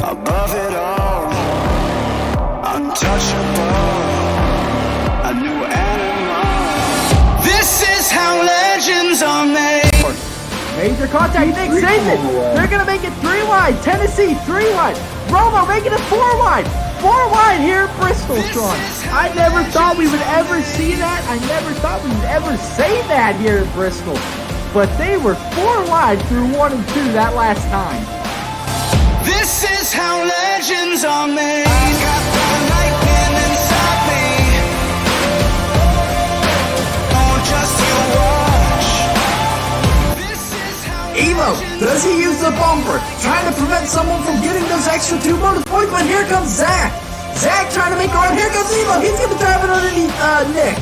Above it all, untouchable, a new animal. This is how legends are made. Major contact, Nick saves it. They're going to make it 3 wide. Tennessee, 3 wide. Romo making it 4 wide. 4 wide here at Bristol, Sean. I never thought we would ever see that. I never thought we would ever say that here at Bristol. But they were 4 wide through 1 and 2 that last time. This is how legends are made. I got the lightning inside me. Oh, just you watch. This is how Evo, does he use the bumper? Trying to prevent someone from getting those extra 2 bonus points, but here comes Zach. Zach trying to make a run. Here comes Evo. He's going to drive it underneath Nick.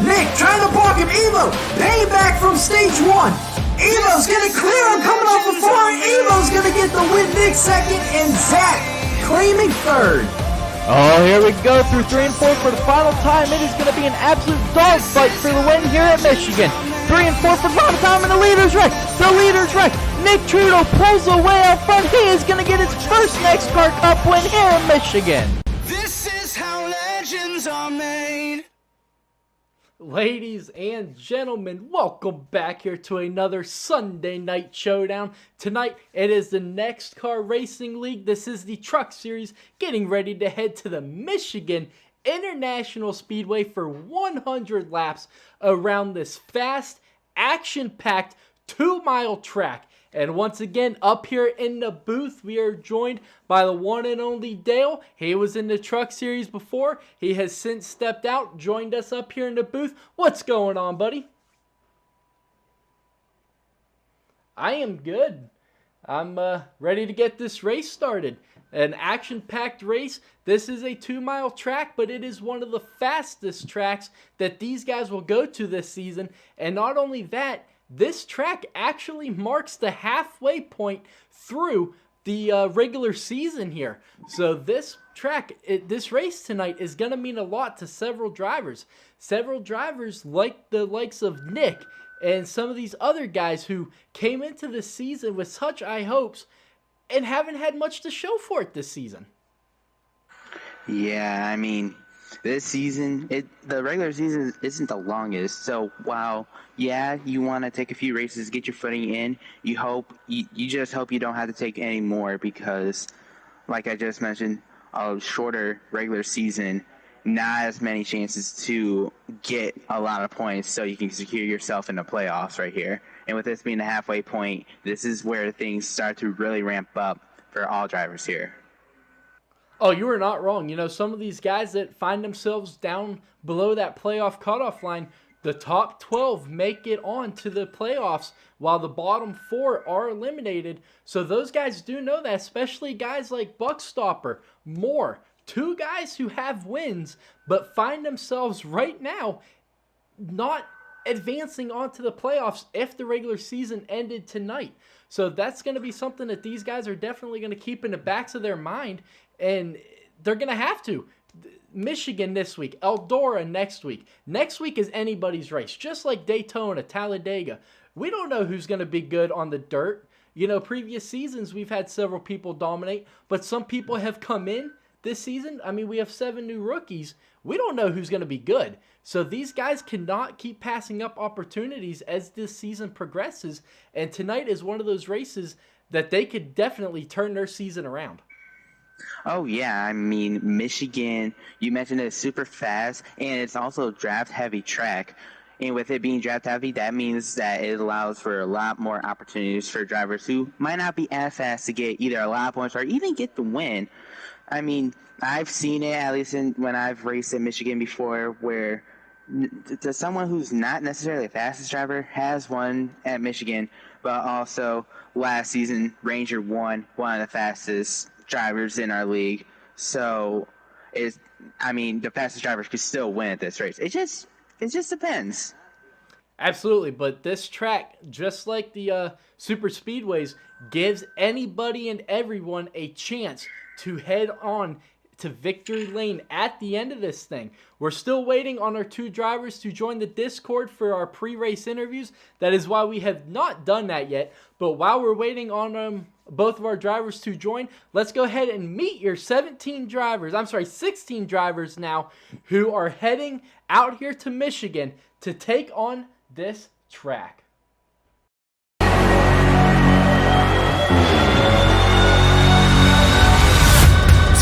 Nick trying to block him. Evo, payback from stage 1. Evo's going to clear him coming off the floor. Evo's going to get the win. Nick second and Zach claiming third. Oh, here we go through 3 and 4 for the final time. It is going to be an absolute dogfight for the win here at Michigan. 3 and 4 for the final time, and the leader's wreck. The leader's wreck. Nick Trudeau pulls away out front. He is going to get his first NEXXTCAR Cup win here in Michigan. This is how legends are made. Ladies and gentlemen, welcome back here to another Sunday Night Showdown. Tonight, it is the NEXXTCAR Racing League. This is the Truck Series, getting ready to head to the Michigan International Speedway for 100 laps around this fast, action-packed 2-mile track. And once again, up here in the booth, we are joined by the one and only Dale. He was in the Truck Series before. He has since stepped out, joined us up here in the booth. What's going on, buddy? I am good. I'm ready to get this race started. An action-packed race. This is a 2-mile track, but it is one of the fastest tracks that these guys will go to this season. And not only that, this track actually marks the halfway point through the regular season here. So this track, this race tonight is going to mean a lot to several drivers. Several drivers like the likes of Nick and some of these other guys who came into the season with such high hopes and haven't had much to show for it this season. Yeah, I mean, this season, the regular season isn't the longest. So while, yeah, you want to take a few races, get your footing in, you just hope you don't have to take any more because, like I just mentioned, a shorter regular season, not as many chances to get a lot of points so you can secure yourself in the playoffs right here. And with this being the halfway point, this is where things start to really ramp up for all drivers here. Oh, you are not wrong. You know, some of these guys that find themselves down below that playoff cutoff line, the top 12 make it on to the playoffs while the bottom 4 are eliminated. So those guys do know that, especially guys like Buckstopper, Moore, 2 guys who have wins but find themselves right now not advancing onto the playoffs if the regular season ended tonight. So that's going to be something that these guys are definitely going to keep in the backs of their mind. And they're going to have to. Michigan this week, Eldora next week. Next week is anybody's race, just like Daytona, Talladega. We don't know who's going to be good on the dirt. You know, previous seasons we've had several people dominate, but some people have come in this season. I mean, we have 7 new rookies. We don't know who's going to be good. So these guys cannot keep passing up opportunities as this season progresses. And tonight is one of those races that they could definitely turn their season around. Oh, yeah. I mean, Michigan, you mentioned it's super fast, and it's also a draft-heavy track. And with it being draft-heavy, that means that it allows for a lot more opportunities for drivers who might not be as fast to get either a lot of points or even get the win. I mean, I've seen it, at least when I've raced in Michigan before, where to someone who's not necessarily the fastest driver has won at Michigan, but also last season, Ranger won one of the fastest drivers in our league. So the fastest drivers could still win at this race. It just depends. Absolutely, but this track, just like the super speedways, gives anybody and everyone a chance to head on to victory lane at the end of this thing. We're still waiting on our 2 drivers to join the Discord for our pre-race interviews. That is why we have not done that yet. But while we're waiting on both of our drivers to join, let's go ahead and meet your 16 drivers now who are heading out here to Michigan to take on this track.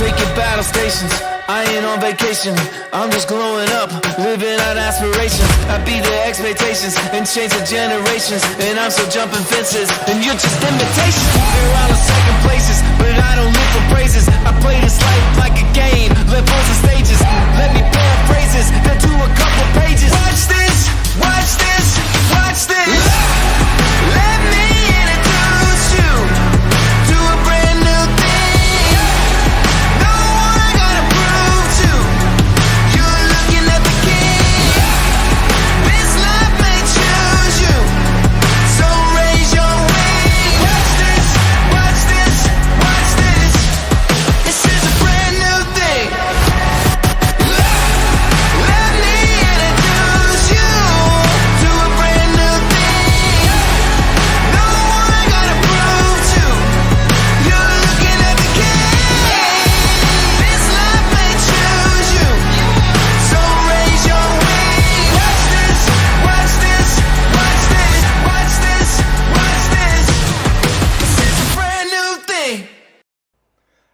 Taking battle stations, I ain't on vacation. I'm just growing up, living out aspirations. I beat the expectations and change the generations. And I'm still jumping fences, and you're just imitations. They're all in second places, but I don't live for praises. I play this life like a game, levels and stages. Let me paraphrases, then do a couple pages. Watch this, watch this, watch this. Let me introduce you to a brand new thing.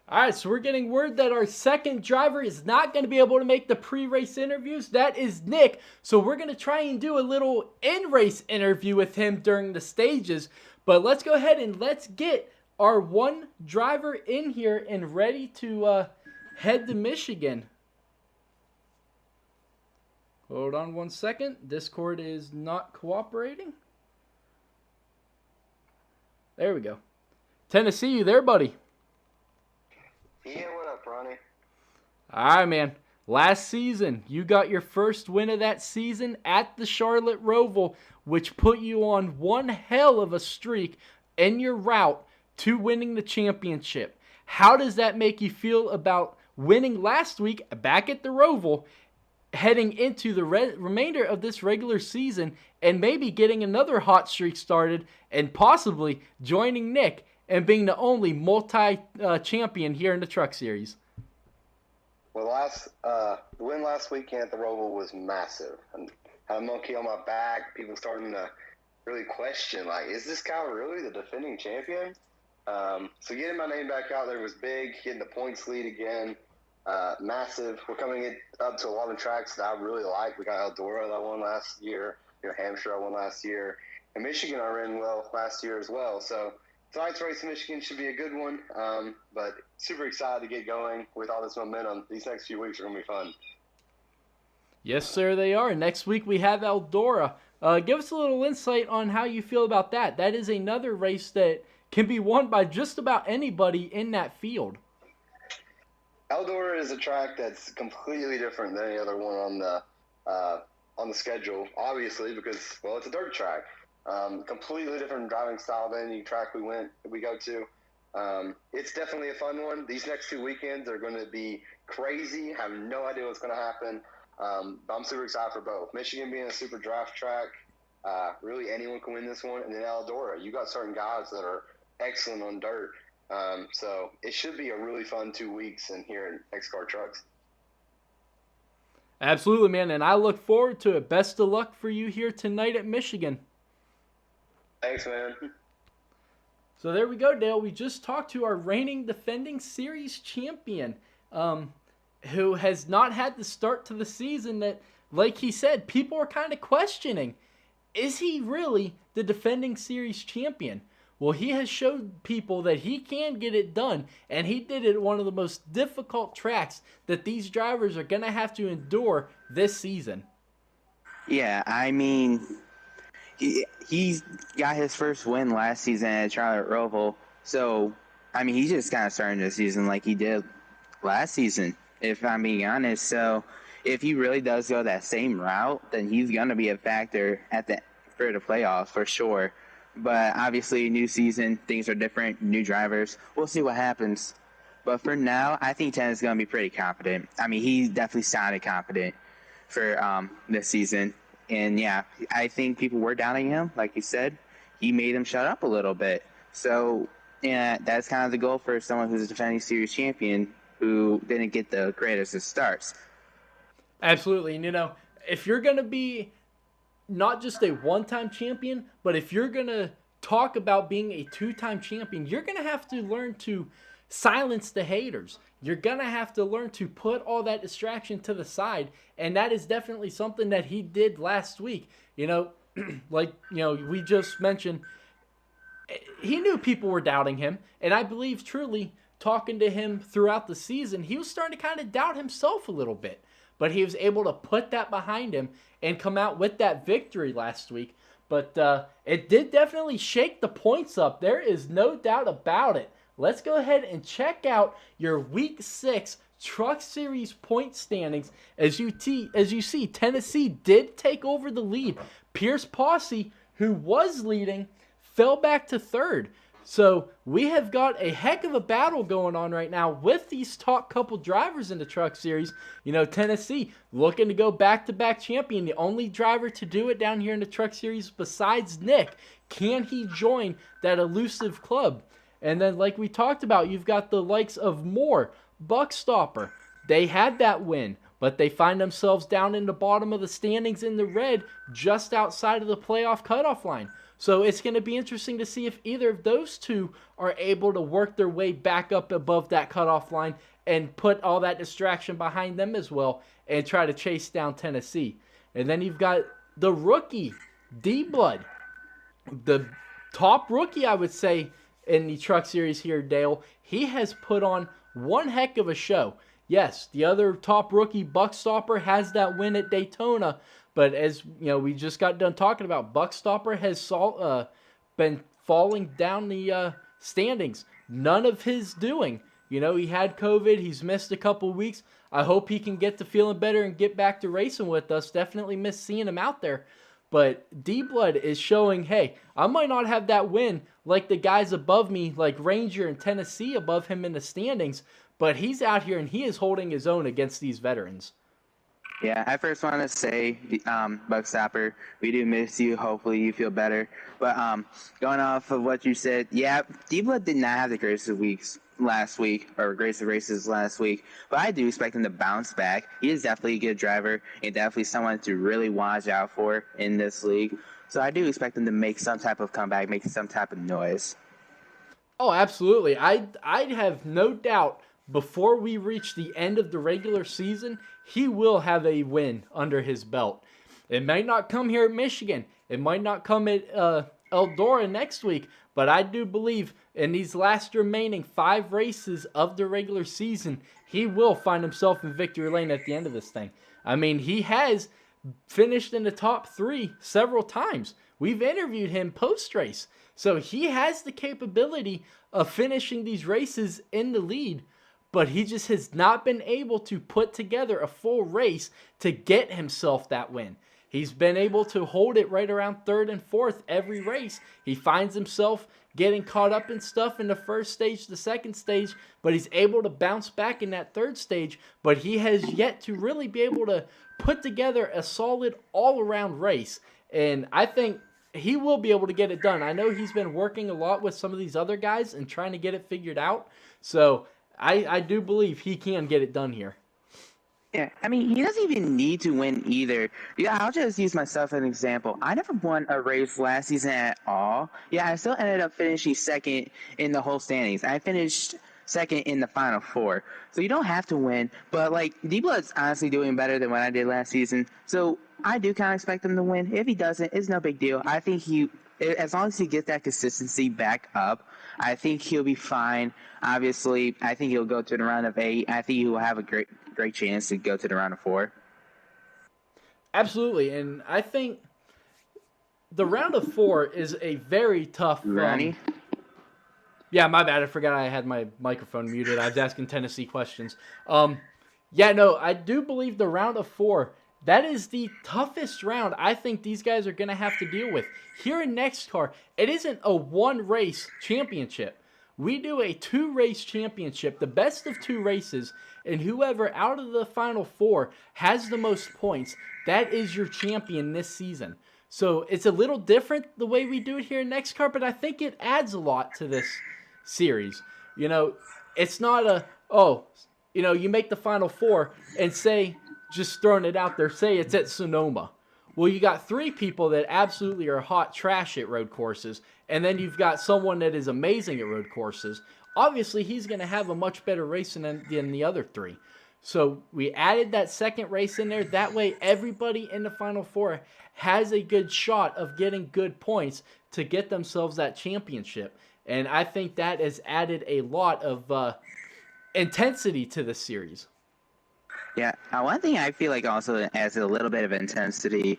Alright, so we're getting word that our second driver is not going to be able to make the pre-race interviews. That is Nick. So we're going to try and do a little in-race interview with him during the stages. But let's go ahead and let's get our 1 driver in here and ready to head to Michigan. Hold on 1 second. Discord is not cooperating. There we go. Tennessee, you there, buddy? Yeah, what up, Ronnie? All right, man. Last season, you got your first win of that season at the Charlotte Roval, which put you on one hell of a streak in your route to winning the championship. How does that make you feel about winning last week back at the Roval, heading into the remainder of this regular season, and maybe getting another hot streak started and possibly joining Nick and being the only multi-champion here in the Truck Series? Well, the win last weekend at the Roval was massive. And had a monkey on my back, people starting to really question, like, is this guy really the defending champion? So getting my name back out there was big, getting the points lead again, massive. We're coming up to a lot of tracks that I really like. We got Eldora that I won last year, New Hampshire I won last year, and Michigan I ran well last year as well. So tonight's race in Michigan should be a good one, but super excited to get going with all this momentum. These next few weeks are going to be fun. Yes, sir, they are. Next week we have Eldora. Give us a little insight on how you feel about that. That is another race that can be won by just about anybody in that field. Eldora is a track that's completely different than any other one on the schedule, obviously, because, well, it's a dirt track. Completely different driving style than any track we go to. It's definitely a fun one. These next 2 weekends are going to be crazy. I have no idea what's going to happen. But I'm super excited for both. Michigan being a super draft track, really anyone can win this one. And then Eldora, you got certain guys that are excellent on dirt. So it should be a really fun 2 weeks in here in NEXXTCAR Trucks. Absolutely, man. And I look forward to it. Best of luck for you here tonight at Michigan. Thanks, man. So there we go, Dale. We just talked to our reigning defending series champion, who has not had the start to the season that, like he said, people are kind of questioning. Is he really the defending series champion? Well, he has showed people that he can get it done, and he did it at one of the most difficult tracks that these drivers are going to have to endure this season. Yeah, I mean, he got his first win last season at Charlotte Roval. So, I mean, he's just kind of starting the season like he did last season, if I'm being honest. So, if he really does go that same route, then he's going to be a factor for the playoffs for sure. But obviously, new season, things are different, new drivers. We'll see what happens. But for now, I think Tennessee is going to be pretty confident. I mean, he definitely sounded confident for this season. And yeah, I think people were doubting him. Like you said, he made them shut up a little bit. So yeah, that's kind of the goal for someone who's a defending series champion who didn't get the greatest of starts. Absolutely. And, if you're going to be not just a one-time champion, but if you're going to talk about being a two-time champion, you're going to have to learn to silence the haters. You're going to have to learn to put all that distraction to the side, and that is definitely something that he did last week. We just mentioned, he knew people were doubting him, and I believe truly talking to him throughout the season, he was starting to kind of doubt himself a little bit. But he was able to put that behind him and come out with that victory last week. But it did definitely shake the points up. There is no doubt about it. Let's go ahead and check out your Week 6 Truck Series point standings. As you see, Tennessee did take over the lead. Pierce Posse, who was leading, fell back to third. So we have got a heck of a battle going on right now with these top couple drivers in the Truck Series. Tennessee looking to go back-to-back champion, the only driver to do it down here in the Truck Series besides Nick. Can he join that elusive club? And then, like we talked about, you've got the likes of Moore, Buckstopper. They had that win, but they find themselves down in the bottom of the standings in the red, just outside of the playoff cutoff line. So it's going to be interesting to see if either of those two are able to work their way back up above that cutoff line and put all that distraction behind them as well and try to chase down Tennessee. And then you've got the rookie, D-Blood. The top rookie, I would say, in the Truck Series here, Dale. He has put on one heck of a show. Yes, the other top rookie, Buckstopper, has that win at Daytona. But as we just got done talking about, Buckstopper has been falling down the standings. None of his doing. He had COVID. He's missed a couple weeks. I hope he can get to feeling better and get back to racing with us. Definitely miss seeing him out there. But D-Blood is showing, hey, I might not have that win like the guys above me, like Ranger and Tennessee above him in the standings, but he's out here and he is holding his own against these veterans. Yeah, I first want to say, Buckstopper, we do miss you. Hopefully you feel better. But going off of what you said, yeah, D-Blood did not have the greatest of weeks last week, or greatest of races last week. But I do expect him to bounce back. He is definitely a good driver and definitely someone to really watch out for in this league. So I do expect him to make some type of comeback, make some type of noise. Oh, absolutely. I have no doubt before we reach the end of the regular season, he will have a win under his belt. It might not come here at Michigan. It might not come at Eldora next week. But I do believe in these last remaining 5 races of the regular season, he will find himself in victory lane at the end of this thing. I mean, he has finished in the top 3 several times. We've interviewed him post-race. So he has the capability of finishing these races in the lead, but he just has not been able to put together a full race to get himself that win. He's been able to hold it right around 3rd and 4th every race. He finds himself getting caught up in stuff in the first stage, the second stage, but he's able to bounce back in that 3rd stage, but he has yet to really be able to put together a solid all-around race, and I think he will be able to get it done. I know he's been working a lot with some of these other guys and trying to get it figured out, so I do believe he can get it done here. Yeah, I mean, he doesn't even need to win either. Yeah, I'll just use myself as an example. I never won a race last season at all. Yeah, I still ended up finishing 2nd in the whole standings. I finished 2nd in the Final 4. So you don't have to win. But, D-Blood's honestly doing better than what I did last season. So I do kind of expect him to win. If he doesn't, it's no big deal. I think as long as he gets that consistency back up, I think he'll be fine. Obviously, I think he'll go to the round of 8. I think he will have a great chance to go to the round of 4. Absolutely, and I think the round of 4 is a very tough. Ronnie? Yeah, my bad. I forgot I had my microphone muted. I was asking Tennessee questions. I do believe the round of 4, that is the toughest round I think these guys are going to have to deal with. Here in NEXXTCAR, it isn't a one-race championship. We do a 2-race championship, the best of 2 races, and whoever out of the final 4 has the most points, that is your champion this season. So it's a little different the way we do it here in NEXXTCAR, but I think it adds a lot to this series. You know, it's not you make the final 4 and say, just throwing it out there, say it's at Sonoma. Well, you got 3 people that absolutely are hot trash at road courses, and then you've got someone that is amazing at road courses. Obviously, he's going to have a much better race than the other 3. So we added that second race in there. That way, everybody in the Final 4 has a good shot of getting good points to get themselves that championship. And I think that has added a lot of intensity to the series. Yeah, one thing I feel like also adds a little bit of intensity,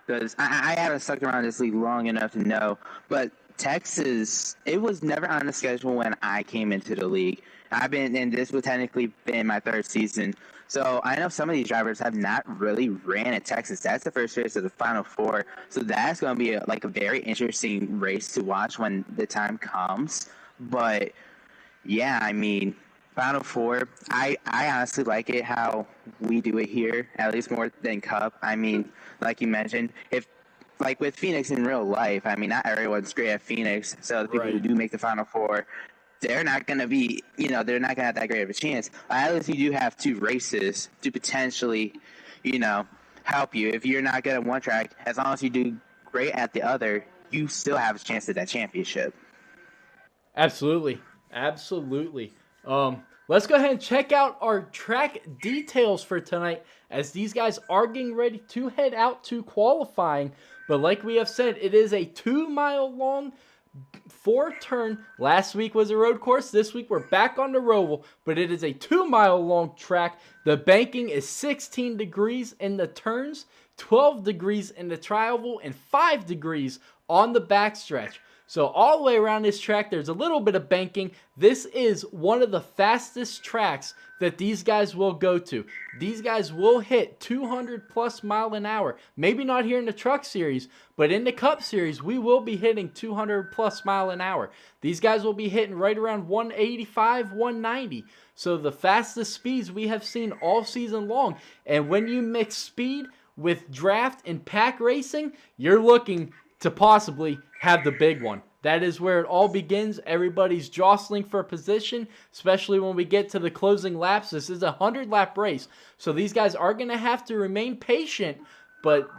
because I haven't stuck around this league long enough to know, but Texas, it was never on the schedule when I came into the league. And this would technically been my 3rd season. So I know some of these drivers have not really ran at Texas. That's the first race of the Final 4. So that's going to be a very interesting race to watch when the time comes. But yeah, I mean, Final 4, I honestly like it how we do it here, at least more than Cup. I mean, like you mentioned, like with Phoenix in real life, I mean, not everyone's great at Phoenix. So the people who do make the Final 4, they're not going to be, they're not going to have that great of a chance. At least you do have 2 races to potentially, help you. If you're not good at one track, as long as you do great at the other, you still have a chance at that championship. Absolutely. Let's go ahead and check out our track details for tonight, as these guys are getting ready to head out to qualifying. But like we have said, it is a 2-mile long 4-turn. Last week was a road course. This week we're back on the Roval, but it is a 2-mile long track. The banking is 16 degrees in the turns, 12 degrees in the tri-oval, and 5 degrees on the backstretch. So all the way around this track, there's a little bit of banking. This is one of the fastest tracks that these guys will go to. These guys will hit 200 plus mile an hour. Maybe not here in the Truck Series, but in the Cup Series, we will be hitting 200 plus mile an hour. These guys will be hitting right around 185, 190. So the fastest speeds we have seen all season long. And when you mix speed with draft and pack racing, you're looking to possibly have the big one. That is where it all begins. Everybody's jostling for position, especially when we get to the closing laps. This is a 100-lap race, so these guys are going to have to remain patient, but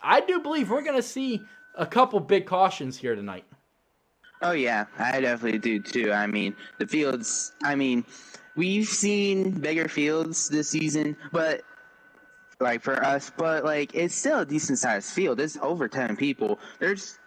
I do believe we're going to see a couple big cautions here tonight. Oh, yeah, I definitely do, too. I mean, the fields, we've seen bigger fields this season, but for us, but it's still a decent sized field. It's over 10 people. There's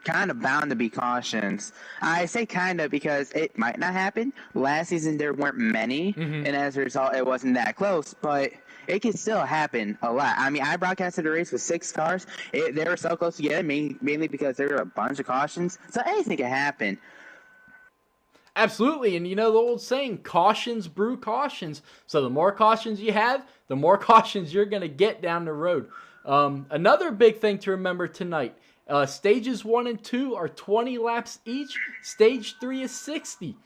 kind of bound to be cautions. I say kind of because it might not happen. Last season there weren't many, and as a result it wasn't that close, but it can still happen a lot. I mean, I broadcasted a race with 6 cars. They were so close together, mainly because there were a bunch of cautions, so anything can happen. Absolutely, and the old saying, cautions brew cautions. So the more cautions you have, the more cautions you're going to get down the road. Another big thing to remember tonight, stages 1 and 2 are 20 laps each. Stage 3 is 60.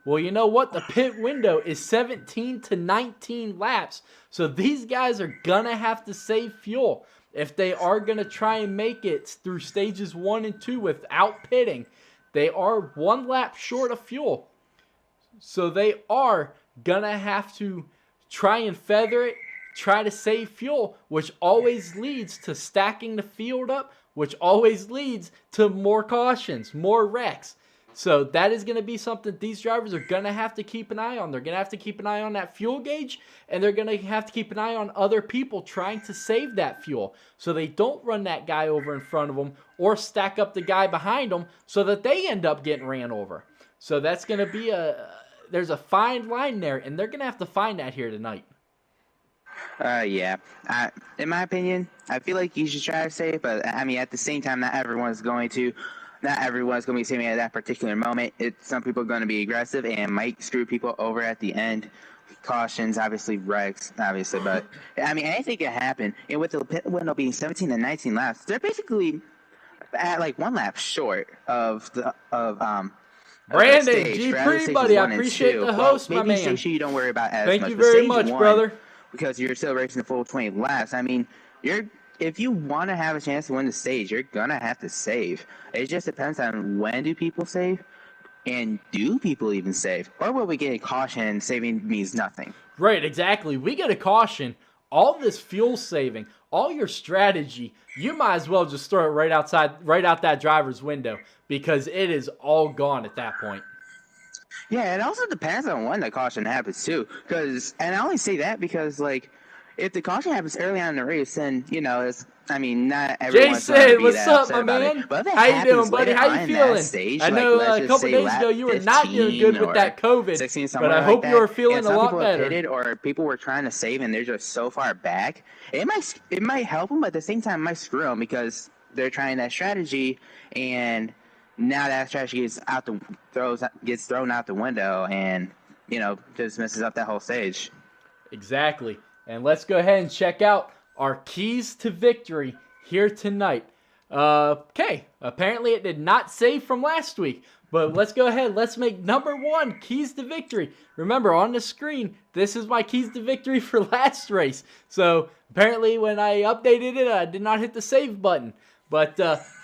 Well, you know what? The pit window is 17 to 19 laps. So these guys are going to have to save fuel if they are going to try and make it through stages 1 and 2 without pitting. They are 1 lap short of fuel. So they are going to have to try and feather it, try to save fuel, which always leads to stacking the field up, which always leads to more cautions, more wrecks. So that is going to be something these drivers are going to have to keep an eye on. They're going to have to keep an eye on that fuel gauge, and they're going to have to keep an eye on other people trying to save that fuel so they don't run that guy over in front of them or stack up the guy behind them so that they end up getting ran over. So that's going to be there's a fine line there, and they're going to have to find that here tonight. Yeah. In my opinion, I feel like you should try to save, but I mean, at the same time, not everyone's going to be saving at that particular moment. Some people are going to be aggressive and might screw people over at the end. Cautions, obviously, wrecks, obviously, but I mean, anything can happen. And with the pit window being 17 to 19 laps, they're basically at 1 lap short of Brandon, stage G. for other Pre, stages buddy, I 1 and appreciate 2. the host, well, my maybe man. stage 2 you don't worry about as Thank much. you but very stage much, 1, brother. because you're still racing the full 20 laps. I mean, if you want to have a chance to win the stage, you're gonna have to save. It just depends on when do people save, and do people even save, or will we get a caution and saving means nothing? Right, exactly. We get a caution. All this fuel saving, all your strategy, you might as well just throw it right out that driver's window, because it is all gone at that point. Yeah, it also depends on when the caution happens too. And I only say that because, like, if the caution happens early on in the race, then not everyone's going to Jason, be what's that up, upset my about man? it. But if it How you happens doing, buddy? later How on you in that feeling? stage, I like, know let's a just couple say days lap ago you were not doing 15 good with or that COVID, 16, but somewhere I like hope that, you are feeling and a some lot people better. have pitted, or people were trying to save and they're just so far back, it might help them, but at the same time it might screw them because they're trying that strategy, and now that strategy gets thrown out the window, and just messes up that whole stage. Exactly. And let's go ahead and check out our keys to victory here tonight. Okay, apparently it did not save from last week, but let's go ahead. Let's make number 1 keys to victory. Remember, on the screen, this is my keys to victory for last race. So apparently when I updated it, I did not hit the save button. But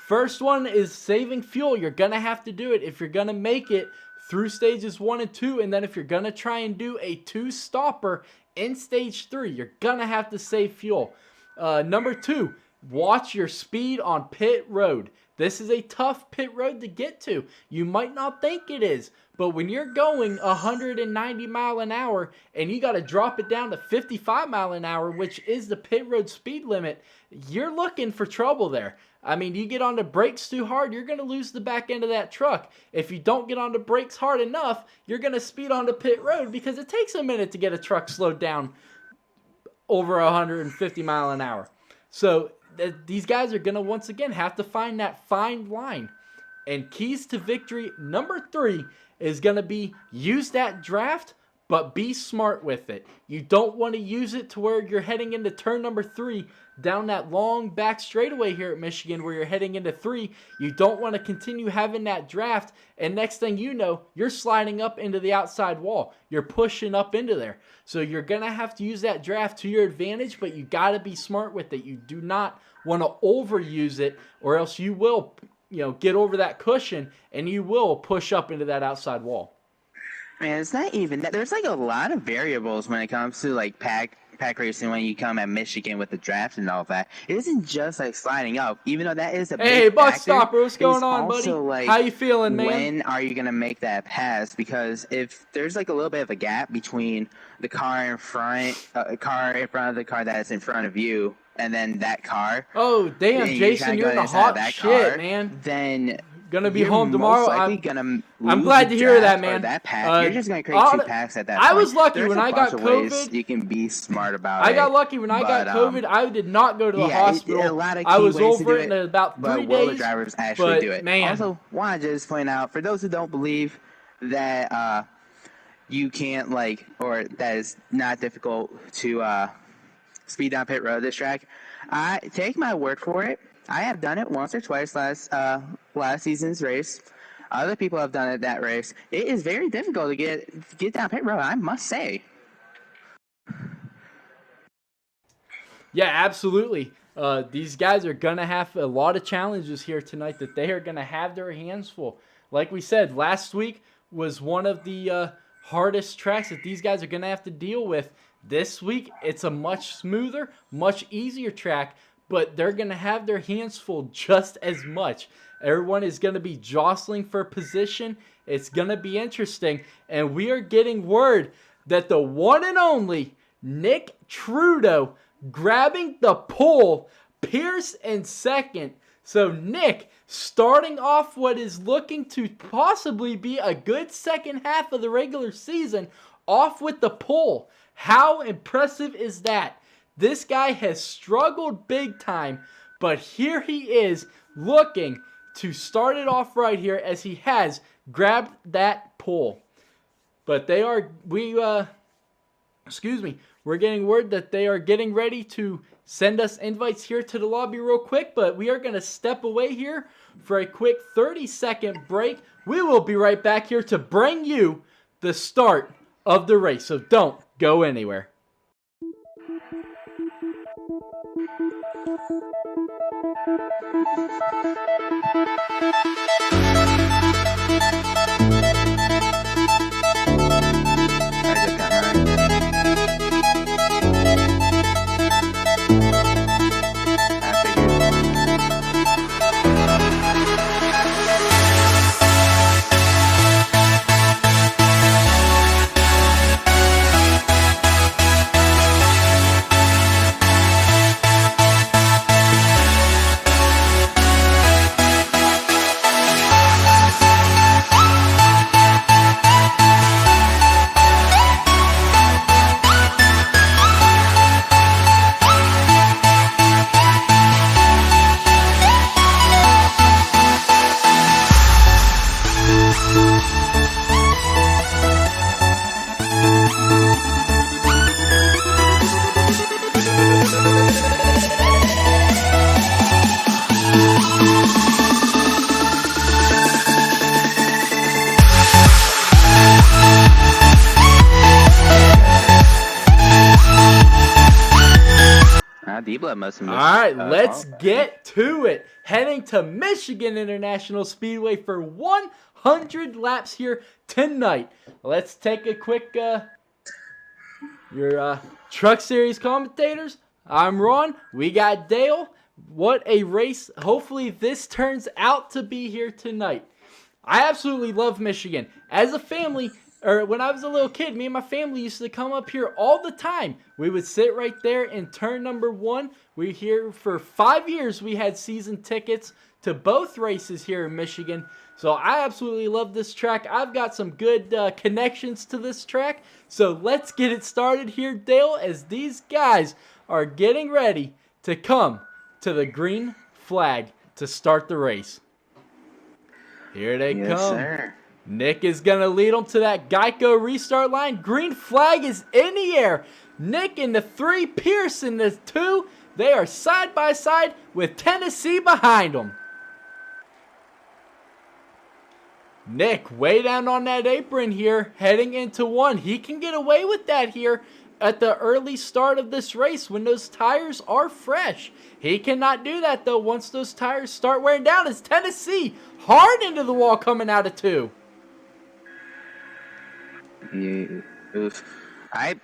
first one is saving fuel. You're going to have to do it if you're going to make it through stages 1 and 2, and then if you're going to try and do a 2-stopper in stage 3, you're going to have to save fuel. Number 2, watch your speed on pit road. This is a tough pit road to get to. You might not think it is, but when you're going 190 mile an hour and you got to drop it down to 55 mile an hour, which is the pit road speed limit, you're looking for trouble there. I mean, you get on the brakes too hard, you're going to lose the back end of that truck. If you don't get on the brakes hard enough, you're going to speed on the pit road because it takes a minute to get a truck slowed down over 150 mile an hour. So these guys are going to once again have to find that fine line. And keys to victory number 3 is going to be use that draft, but be smart with it. You don't want to use it to where you're heading into turn number 3 down that long back straightaway here at Michigan where you're heading into 3. You don't want to continue having that draft, and next thing you know, you're sliding up into the outside wall. You're pushing up into there. So you're going to have to use that draft to your advantage, but you got to be smart with it. You do not want to overuse it, or else you will, get over that cushion and you will push up into that outside wall. Man, it's not even that. There's like a lot of variables when it comes to like pack racing when you come at Michigan with the draft and all that. It isn't just like sliding up, even though that is a Hey, big Buck factor. Stopper, what's going It's on, buddy? also, like, how you feeling, man? When are you gonna make that pass? Because if there's like a little bit of a gap between the car in front of the car that is in front of you, and then that car. Oh, damn, and Jason, you're in the hot shit, man. Then Gonna be you're home tomorrow. Most likely gonna I'm glad to hear that, man. That pack. You're just gonna create 2 packs at that point. I was lucky There's when a I got bunch of ways COVID. You can be smart about I it. got lucky when I got COVID. I did not go to the hospital. A lot of I key was ways to over do it in about 3 but days. will the drivers actually do it? Man. Also, want to just point out for those who don't believe that you can't or that is not difficult to speed down pit road this track. I take my word for it. I have done it once or twice last season's race. Other people have done it that race. It is very difficult to get down pit road, I must say. Yeah, absolutely. These guys are going to have a lot of challenges here tonight that they are going to have their hands full. Like we said, last week was one of the hardest tracks that these guys are going to have to deal with. This week, it's a much smoother, much easier track, but they're going to have their hands full just as much. Everyone is going to be jostling for position. It's going to be interesting. And we are getting word that the one and only Nick Trudeau grabbing the pole, Pierce in second. So Nick starting off what is looking to possibly be a good second half of the regular season off with the pole. How impressive is that? This guy has struggled big time, but here he is looking to start it off right here as he has grabbed that pole. But we're We're getting word that they are getting ready to send us invites here to the lobby real quick, but we are going to step away here for a quick 30-second break. We will be right back here to bring you the start of the race, so don't go anywhere. I just got mine. I figured. D-Blood must have missed. All right, let's get to it. Heading to Michigan International Speedway for 100 laps here tonight. Let's take a quick, your Truck Series commentators. I'm Ron. We got Dale. What a race. Hopefully this turns out to be here tonight. I absolutely love Michigan. As a family, or when I was a little kid, me and my family used to come up here all the time. We would sit right there in turn number 1. We here for 5 years. We had season tickets to both races here in Michigan. So I absolutely love this track. I've got some good connections to this track. So let's get it started here, Dale, as these guys are getting ready to come to the green flag to start the race. Here they come. Sir. Nick is going to lead them to that Geico restart line. Green flag is in the air. Nick in the 3, Pierce in the 2. They are side by side with Tennessee behind them. Nick way down on that apron here, heading into 1. He can get away with that here at the early start of this race when those tires are fresh. He cannot do that, though, once those tires start wearing down. As Tennessee hard into the wall coming out of 2. I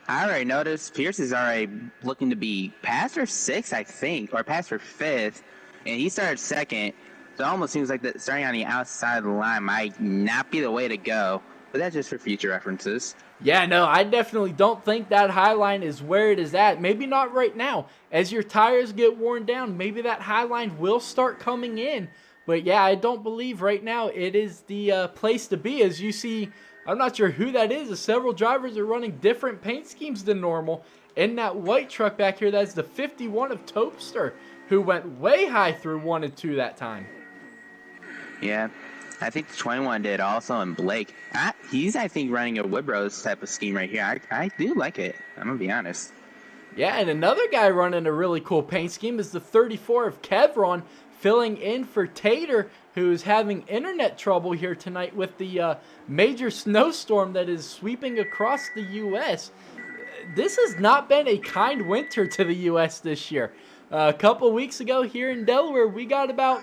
already noticed Pierce is already looking to be past her 6th, I think, or past her 5th, and he started 2nd. So it almost seems like that starting on the outside of the line might not be the way to go, but that's just for future references. Yeah, no, I definitely don't think that high line is where it is at. Maybe not right now. As your tires get worn down, maybe that high line will start coming in. But yeah, I don't believe right now it is the place to be. As you see, I'm not sure who that is, as several drivers are running different paint schemes than normal. In that white truck back here, that's the 51 of Topster, who went way high through 1 and 2 that time. Yeah, I think the 21 did also, and Blake. He's, I think, running a Woodrose type of scheme right here. I do like it, I'm going to be honest. Yeah, and another guy running a really cool paint scheme is the 34 of Kevron, filling in for Tater, who's having internet trouble here tonight with the major snowstorm that is sweeping across the U.S. This has not been a kind winter to the U.S. this year. A couple weeks ago here in Delaware, we got about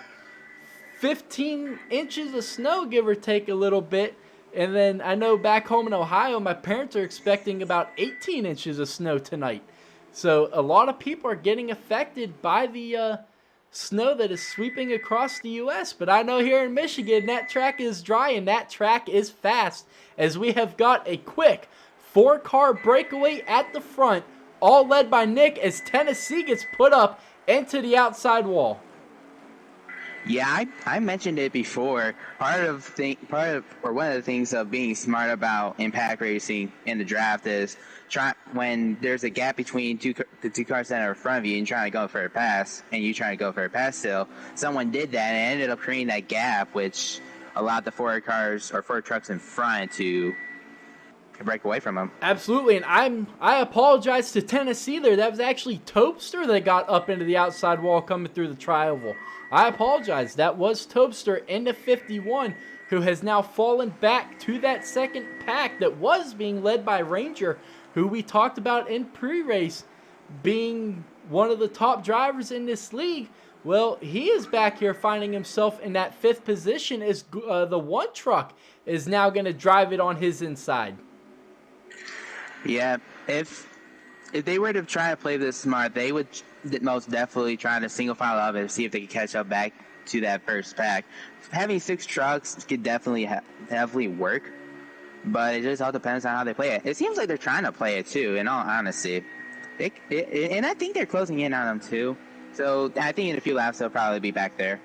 15 inches of snow, give or take a little bit. And then I know back home in Ohio, my parents are expecting about 18 inches of snow tonight. So a lot of people are getting affected by the snow that is sweeping across the U.S. But I know here in Michigan, that track is dry and that track is fast, as we have got a quick 4-car breakaway at the front, all led by Nick, as Tennessee gets put up into the outside wall. Yeah, I mentioned it before. One of the things of being smart about impact racing in the draft is when there's a gap between the two cars that are in front of you and trying to go for a pass, and you trying to go for a pass still. Someone did that and it ended up creating that gap, which allowed the 4 trucks in front to break away from him. Absolutely, and I apologize to Tennessee there. That was actually Topster that got up into the outside wall coming through the tri-oval. I apologize. That was Topster into 51, who has now fallen back to that second pack that was being led by Ranger, who we talked about in pre-race being one of the top drivers in this league. Well, he is back here finding himself in that 5th position as the one truck is now going to drive it on his inside. Yeah, if they were to try to play this smart, they would most definitely try to single file up and see if they could catch up back to that first pack. Having 6 trucks could definitely work, but it just all depends on how they play it. It seems like they're trying to play it too, in all honesty. And I think they're closing in on them too. So I think in a few laps they'll probably be back there.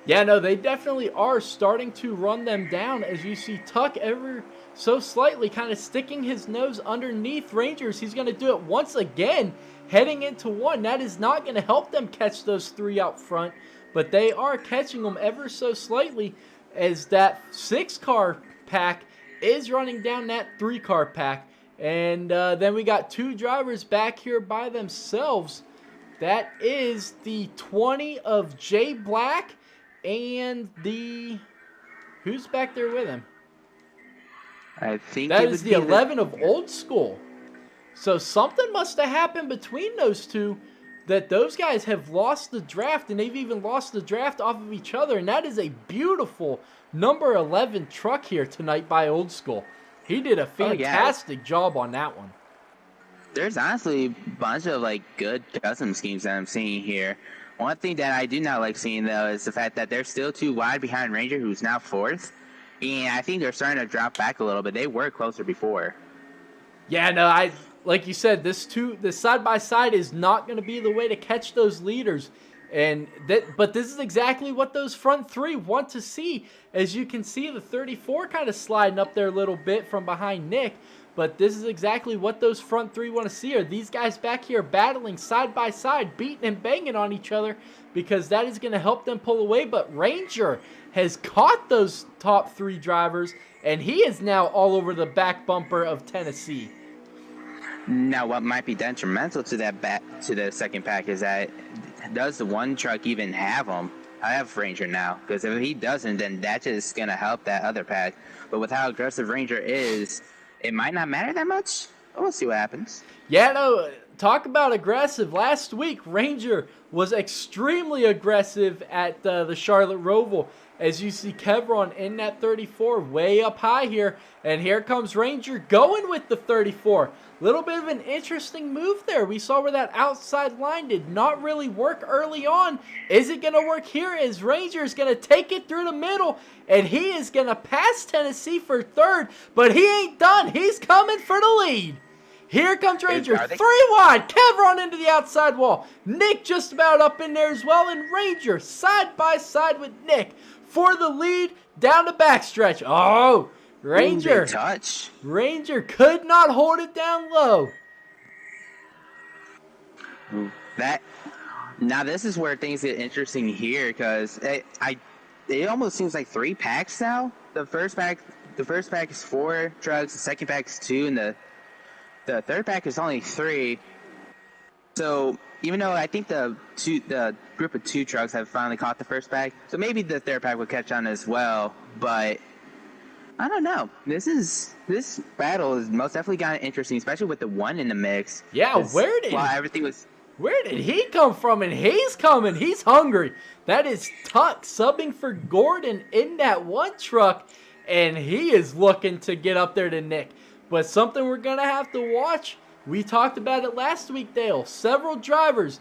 Yeah, no, they definitely are starting to run them down, as you see Tuck ever so slightly kind of sticking his nose underneath Rangers. He's going to do it once again, heading into 1. That is not going to help them catch those 3 out front, but they are catching them ever so slightly as that 6-car pack is running down that 3-car pack. And then we got 2 drivers back here by themselves. That is the 20 of Jay Black and the... Who's back there with him? I think that is the 11 of Old School. So something must have happened between those two that those guys have lost the draft, and they've even lost the draft off of each other. And that is a beautiful number 11 truck here tonight by Old School. He did a fantastic job on that one. There's honestly a bunch of good custom schemes that I'm seeing here. One thing that I do not like seeing though is the fact that they're still too wide behind Ranger, who's now 4th. And I think they're starting to drop back a little bit. They were closer before. Yeah, no, like you said, this side-by-side is not going to be the way to catch those leaders. But this is exactly what those front 3 want to see. As you can see, the 34 kind of sliding up there a little bit from behind Nick. But this is exactly what those front 3 want to see. Are these guys back here battling side-by-side, beating and banging on each other, because that is going to help them pull away. But Ranger has caught those top 3 drivers, and he is now all over the back bumper of Tennessee. Now, what might be detrimental to the second pack is that does the one truck even have them? I have Ranger now, because if he doesn't, then that's just going to help that other pack. But with how aggressive Ranger is, it might not matter that much. We'll see what happens. Yeah, no, talk about aggressive. Last week, Ranger was extremely aggressive at the Charlotte Roval. As you see Kevron in that 34 way up high here. And here comes Ranger going with the 34. Little bit of an interesting move there. We saw where that outside line did not really work early on. Is it going to work here? As Ranger is going to take it through the middle. And he is going to pass Tennessee for 3rd. But he ain't done. He's coming for the lead. Here comes Ranger, 3 wide, Kevron into the outside wall. Nick just about up in there as well, and Ranger side by side with Nick for the lead down the backstretch. Oh, Ranger. Touch. Ranger could not hold it down low. Now this is where things get interesting here, because it almost seems like 3 packs now. The first pack is 4 trucks, the second pack is 2, and the third pack is only 3. So even though I think the group of 2 trucks have finally caught the first pack, so maybe the third pack will catch on as well. But I don't know. This battle is most definitely gotten interesting, especially with the 1 in the mix. Yeah, where did he come from? And he's coming. He's hungry. That is Tuck subbing for Gordon in that 1 truck, and he is looking to get up there to Nick. But something we're going to have to watch. We talked about it last week, Dale. Several drivers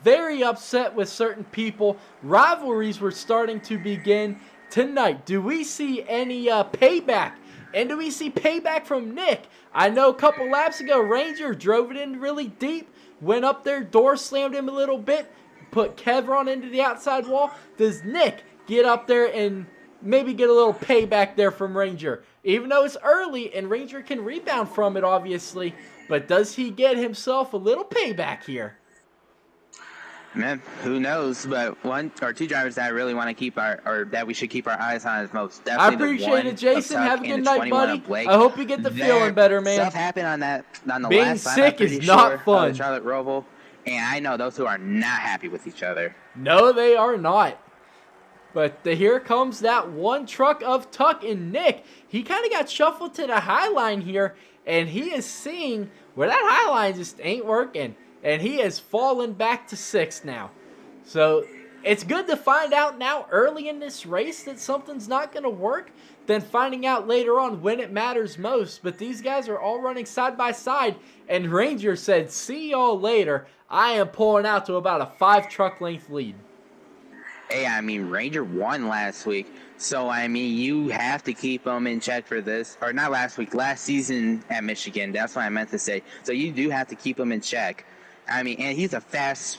very upset with certain people. Rivalries were starting to begin tonight. Do we see any payback? And do we see payback from Nick? I know a couple laps ago, Ranger drove it in really deep. Went up there, door slammed him a little bit. Put Kevron into the outside wall. Does Nick get up there and maybe get a little payback there from Ranger? Even though it's early and Ranger can rebound from it, obviously. But does he get himself a little payback here? Man, who knows? But one or two drivers that I really want to keep or that we should keep our eyes on is most I definitely the appreciate one it, Jason. of Tuck Have a and good the night, 21 buddy. of Blake. I hope you get the feeling better, man. Stuff happened on the Being last lap, sick I'm pretty is not sure, fun. the Charlotte Roval, and I know those two are not happy with each other. No, they are not. But here comes that one truck of Tuck and Nick. He kind of got shuffled to the high line here, and he is seeing where that high line just ain't working. And he has fallen back to 6th now. So it's good to find out now early in this race that something's not going to work than finding out later on when it matters most. But these guys are all running side by side, and Ranger said, see y'all later. I am pulling out to about a 5-truck length lead. Hey, I mean, Ranger won last week, so I mean, you have to keep him in check for this. Or not last week, last season at Michigan. That's what I meant to say. So you do have to keep him in check. I mean, and he's a fast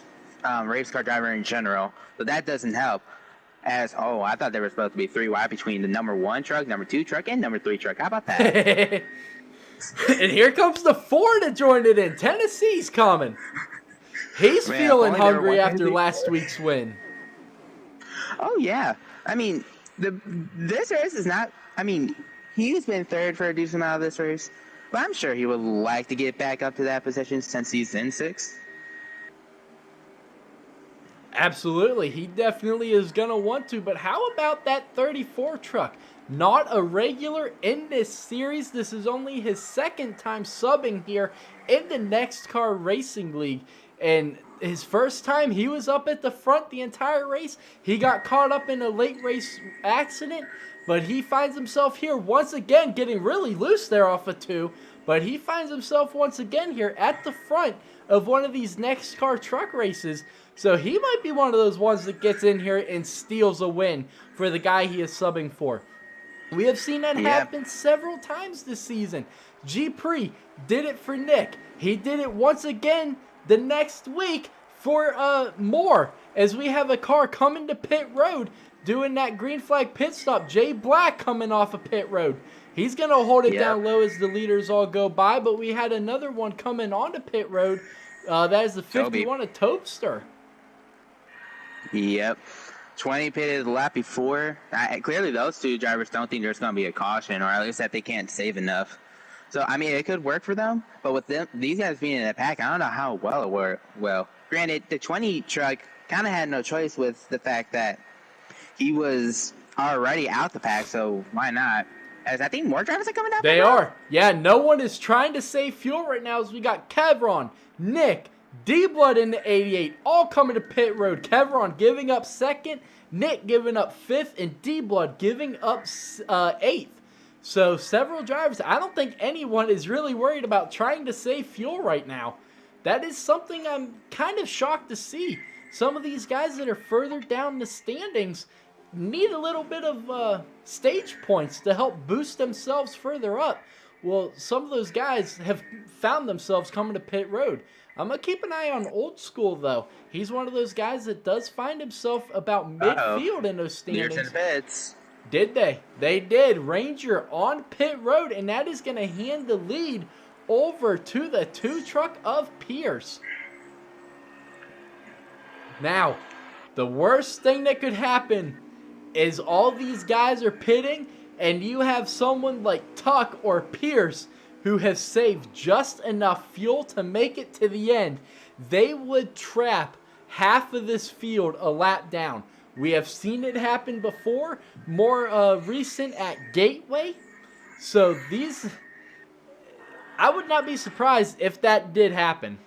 race car driver in general, so that doesn't help. I thought there was supposed to be 3 wide between the number 1 truck, number 2 truck, and number 3 truck. How about that? And here comes the 4 to join it in. Tennessee's coming. He's Man, feeling if only there hungry were after one last week's win. Oh yeah, I mean, this race is not. I mean, he's been 3rd for a decent amount of this race, but I'm sure he would like to get back up to that position since he's in 6th. Absolutely. He definitely is going to want to. But how about that 34 truck? Not a regular in this series. This is only his 2nd time subbing here in the NEXXTCAR Racing League. And his first time, he was up at the front the entire race. He got caught up in a late race accident. But he finds himself here once again getting really loose there off of 2. But he finds himself once again here at the front of one of these NEXXTCAR truck races. So he might be one of those ones that gets in here and steals a win for the guy he is subbing for. We have seen that happen several times this season. G. Pre did it for Nick. He did it once again the next week for Moore, as we have a car coming to pit road doing that green flag pit stop. Jay Black coming off of pit road. He's going to hold it down low as the leaders all go by, but we had another one coming onto pit road. That is the 51 of Topster. Yep. 20 pitted the lap before. Clearly, those 2 drivers don't think there's going to be a caution, or at least that they can't save enough. So, I mean, it could work for them, but with these guys being in the pack, I don't know how well it worked. Well, granted, the 20 truck kind of had no choice with the fact that he was already out the pack, so why not? As I think more drivers are coming out. They are. Yeah, no one is trying to save fuel right now, as we got Kevron, Nick, D-Blood in the 88, all coming to pit road. Kevron giving up 2nd, Nick giving up 5th, and D-Blood giving up 8th. So several drivers, I don't think anyone is really worried about trying to save fuel right now. That is something I'm kind of shocked to see. Some of these guys that are further down the standings need a little bit of stage points to help boost themselves further up. Well, some of those guys have found themselves coming to pit road. I'm going to keep an eye on Old School, though. He's one of those guys that does find himself about midfield in those standings. Near to the pits. Did they? They did. Ranger on pit road, and that is going to hand the lead over to the 2 truck of Pierce. Now, the worst thing that could happen is all these guys are pitting, and you have someone like Tuck or Pierce who has saved just enough fuel to make it to the end. They would trap half of this field a lap down. We have seen it happen before, more recent at Gateway. So I would not be surprised if that did happen.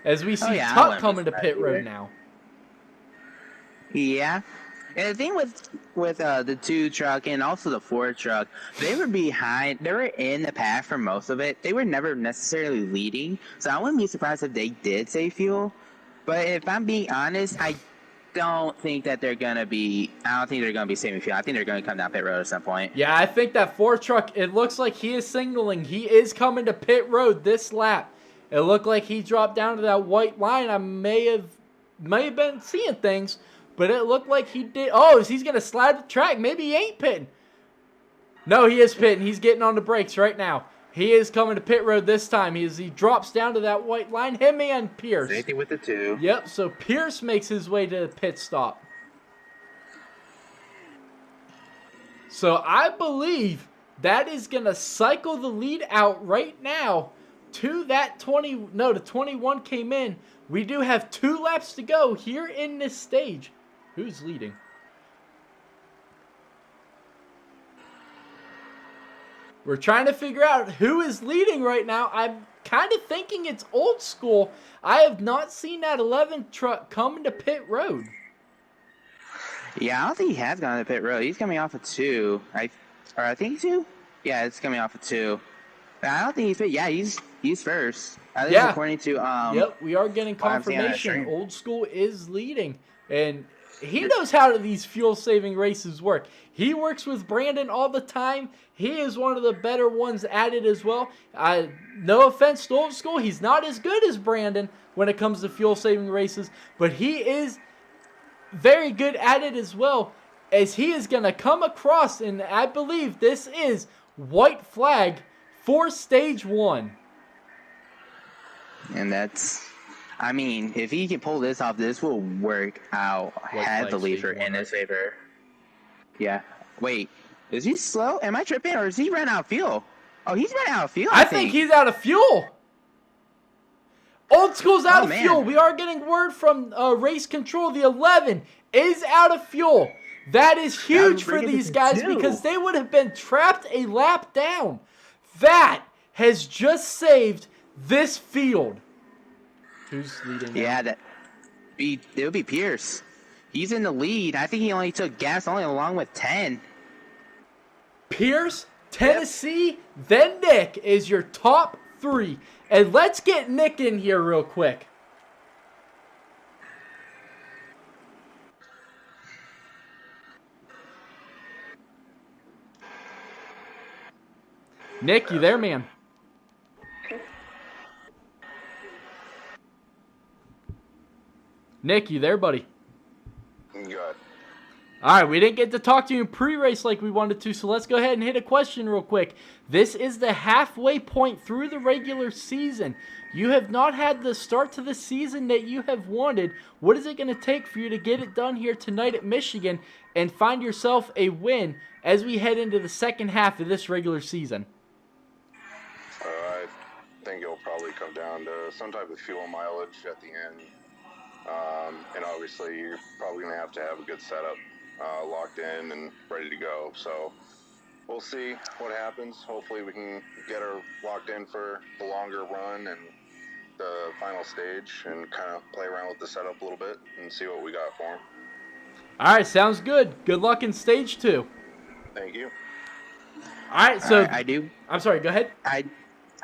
As we see Tuck coming to pit road now. Yeah. And the thing with the 2 truck and also the 4 truck, they were behind. They were in the pack for most of it. They were never necessarily leading. So I wouldn't be surprised if they did save fuel. But if I'm being honest, I don't think that they're going to be – I don't think they're going to be saving fuel. I think they're going to come down pit road at some point. Yeah, I think that 4 truck, it looks like he is signaling. He is coming to pit road this lap. It looked like he dropped down to that white line. I may have been seeing things, but it looked like he did. Oh, he's going to slide the track. Maybe he ain't pitting. No, he is pitting. He's getting on the brakes right now. He is coming to pit road this time. He drops down to that white line. Him and Pierce. Safety with the 2. Yep, so Pierce makes his way to the pit stop. So I believe that is going to cycle the lead out right now to that 20. No, the 21 came in. We do have 2 laps to go here in this stage. Who's leading? We're trying to figure out who is leading right now. I'm kind of thinking it's Old School. I have not seen that 11 truck come to pit road. Yeah, I don't think he has gone to pit road. He's coming off of 2. I think 2? Yeah, it's coming off of 2. But I don't think he's fit. Yeah, he's first. At least according to Yep, we are getting confirmation. Old School is leading. And he knows how these fuel-saving races work. He works with Brandon all the time. He is one of the better ones at it as well. No offense to Old School. He's not as good as Brandon when it comes to fuel-saving races. But he is very good at it as well, as he is going to come across, and I believe this is white flag for stage 1. And that's, I mean, if he can pull this off, this will work out heavily in his favor. Yeah. Wait, is he slow? Am I tripping, or is he run out of fuel? Oh, he's running out of fuel, I think he's out of fuel. Old School's out of fuel. We are getting word from race control. The 11 is out of fuel. That is huge for these guys because they would have been trapped a lap down. That has just saved this field. Who's leading? Yeah, it would be Pierce. He's in the lead. I think he only took gas along with 10. Pierce, Tennessee, then Nick is your top 3. And let's get Nick in here real quick. Nick, you there, man? Nick, you there, buddy? Good. All right, we didn't get to talk to you in pre-race like we wanted to, so let's go ahead and hit a question real quick. This is the halfway point through the regular season. You have not had the start to the season that you have wanted. What is it going to take for you to get it done here tonight at Michigan and find yourself a win as we head into the second half of this regular season? I think it'll probably come down to some type of fuel mileage at the end. And obviously, you're probably going to have a good setup locked in and ready to go. So we'll see what happens. Hopefully, we can get her locked in for the longer run and the final stage and kind of play around with the setup a little bit and see what we got for him. All right, sounds good. Good luck in stage 2. Thank you. All right, so I do. I'm sorry, go ahead.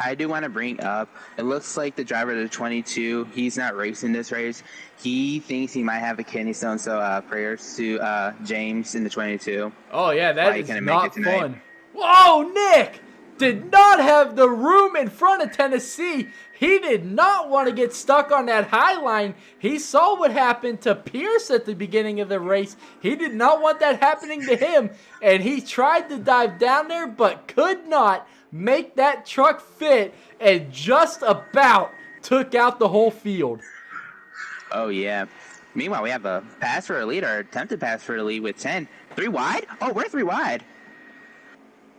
I do want to bring up, it looks like the driver of the 22, he's not racing this race. He thinks he might have a kidney stone, so prayers to James in the 22. Oh, yeah, that is not fun. Whoa, Nick did not have the room in front of Tennessee. He did not want to get stuck on that high line. He saw what happened to Pierce at the beginning of the race. He did not want that happening to him, and he tried to dive down there but could not make that truck fit and just about took out the whole field. Oh, yeah. Meanwhile, we have a pass for a lead, or attempted pass for a lead with 10. 3 wide? Oh, we're 3 wide.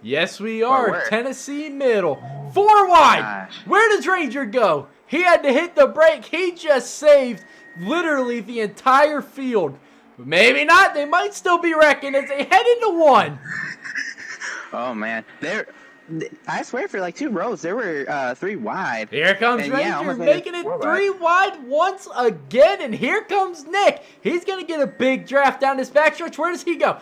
Yes, we are. Tennessee middle. 4 wide. Gosh. Where does Ranger go? He had to hit the brake. He just saved literally the entire field. But maybe not. They might still be wrecking as they head into 1. Oh, man. I swear for like 2 rows, there were 3 wide. Here comes Ranger making it 3 wide once again. And here comes Nick. He's going to get a big draft down this backstretch. Where does he go?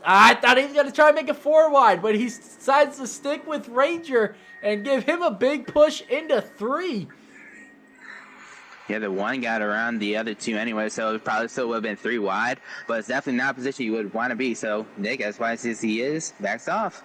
I thought he was going to try and make a 4 wide, but he decides to stick with Ranger and give him a big push into 3. Yeah, the 1 got around the other 2 anyway, so it probably still would have been 3 wide, but it's definitely not a position you would want to be. So Nick, as wise as he is, backs off.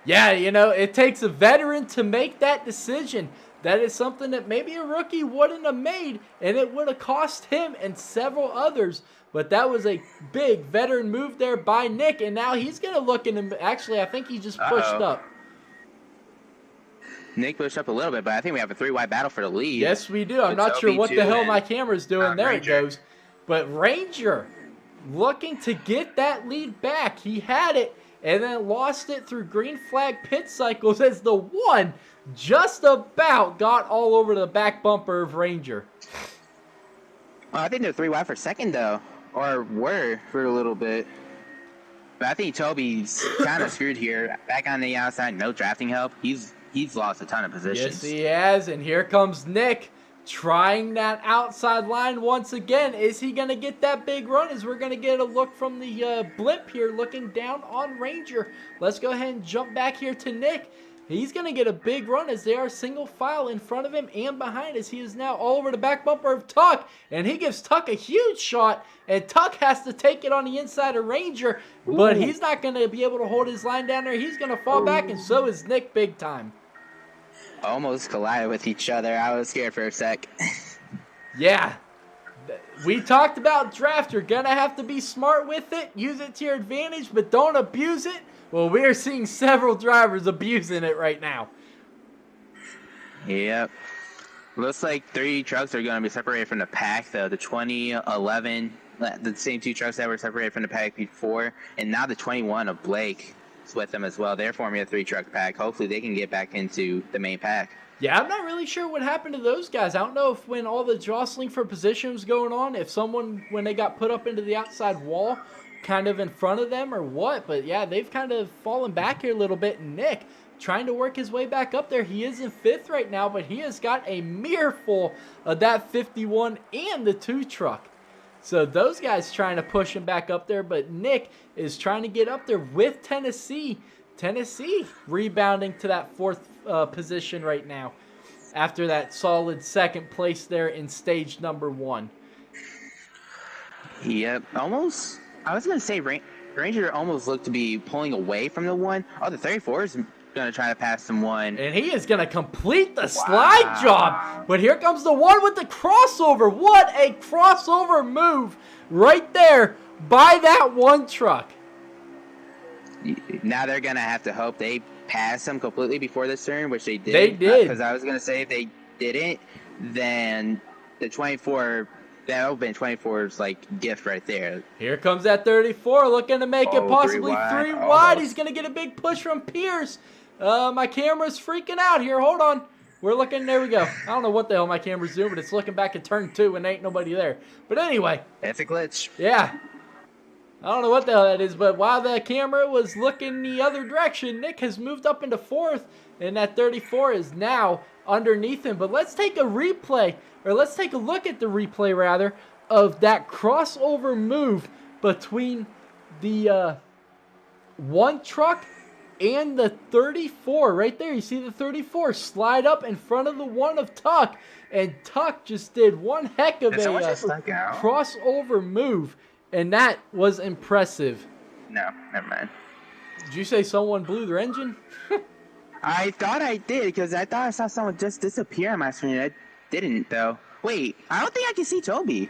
Yeah, it takes a veteran to make that decision. That is something that maybe a rookie wouldn't have made, and it would have cost him and several others. But that was a big veteran move there by Nick, and now he's going to look in him. Actually, I think he just pushed up. Nick pushed up a little bit, but I think we have a 3-wide battle for the lead. Yes, we do. I'm With not sure Toby, what the too, hell and, my camera's doing. There Ranger. it goes. But Ranger looking to get that lead back. He had it and then lost it through green flag pit cycles as the one just about got all over the back bumper of Ranger. Well, I think they're 3-wide for second, though. Or were for a little bit. But I think Toby's kind of screwed here. Back on the outside, no drafting help. He's lost a ton of positions. Yes, he has. And here comes Nick trying that outside line once again. Is he going to get that big run? As we're going to get a look from the blimp here looking down on Ranger. Let's go ahead and jump back here to Nick. He's going to get a big run as they are single file in front of him and behind as he is now all over the back bumper of Tuck. And he gives Tuck a huge shot. And Tuck has to take it on the inside of Ranger. But he's not going to be able to hold his line down there. He's going to fall back, and so is Nick big time. Almost collided with each other. I was scared for a sec. Yeah. We talked about draft. You're going to have to be smart with it. Use it to your advantage, but don't abuse it. Well, we are seeing several drivers abusing it right now. Yep. Looks like 3 trucks are going to be separated from the pack, though. The 2011, the same 2 trucks that were separated from the pack before, and now the 21 of Blake is with them as well. They're forming a 3-truck pack. Hopefully they can get back into the main pack. Yeah, I'm not really sure what happened to those guys. I don't know if when all the jostling for position was going on, if someone, when they got put up into the outside wall, kind of in front of them or what. But yeah, they've kind of fallen back here a little bit. Nick trying to work his way back up there. He is in 5th right now, but he has got a mirror full of that 51 and the 2 truck. So those guys trying to push him back up there, but Nick is trying to get up there with Tennessee. Tennessee rebounding to that 4th position right now after that solid 2nd place there in stage number 1. Yep, almost. I was going to say Ranger almost looked to be pulling away from the 1. Oh, the 34 is going to try to pass them 1. And he is going to complete the slide job. But here comes the 1 with the crossover. What a crossover move right there by that 1 truck. Now they're going to have to hope they pass them completely before this turn, which they did. They did. Because I was going to say if they didn't, then the 24... That would have been 24's like gift right there. Here comes that 34 looking to make it possibly 3 wide. Almost. He's going to get a big push from Pierce. My camera's freaking out here. Hold on. We're looking. There we go. I don't know what the hell my camera's doing, but it's looking back at turn 2 and there ain't nobody there. But anyway. It's a glitch. Yeah. I don't know what the hell that is, but while the camera was looking the other direction, Nick has moved up into 4th, and that 34 is now underneath him. But let's take a replay, or let's take a look at the replay, rather, of that crossover move between the 1 truck and the 34. Right there, you see the 34 slide up in front of the 1 of Tuck, and Tuck just did one heck of a crossover move. And that was impressive. No, never mind. Did you say someone blew their engine? I thought I did, because I thought I saw someone just disappear on my screen. I didn't, though. Wait, I don't think I can see Toby.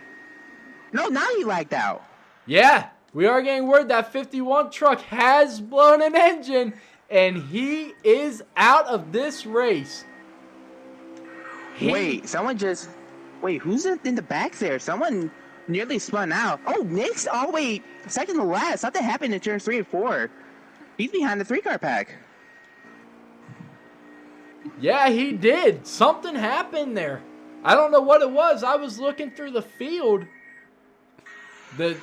No, now he lagged out. Yeah, we are getting word that 51 truck has blown an engine, and he is out of this race. Wait, who's in the back there? Someone nearly spun out. Oh, Nick's all the way second to last. Something happened in turns 3 and 4. He's behind the 3-car pack. Yeah, he did. Something happened there. I don't know what it was. I was looking through the field.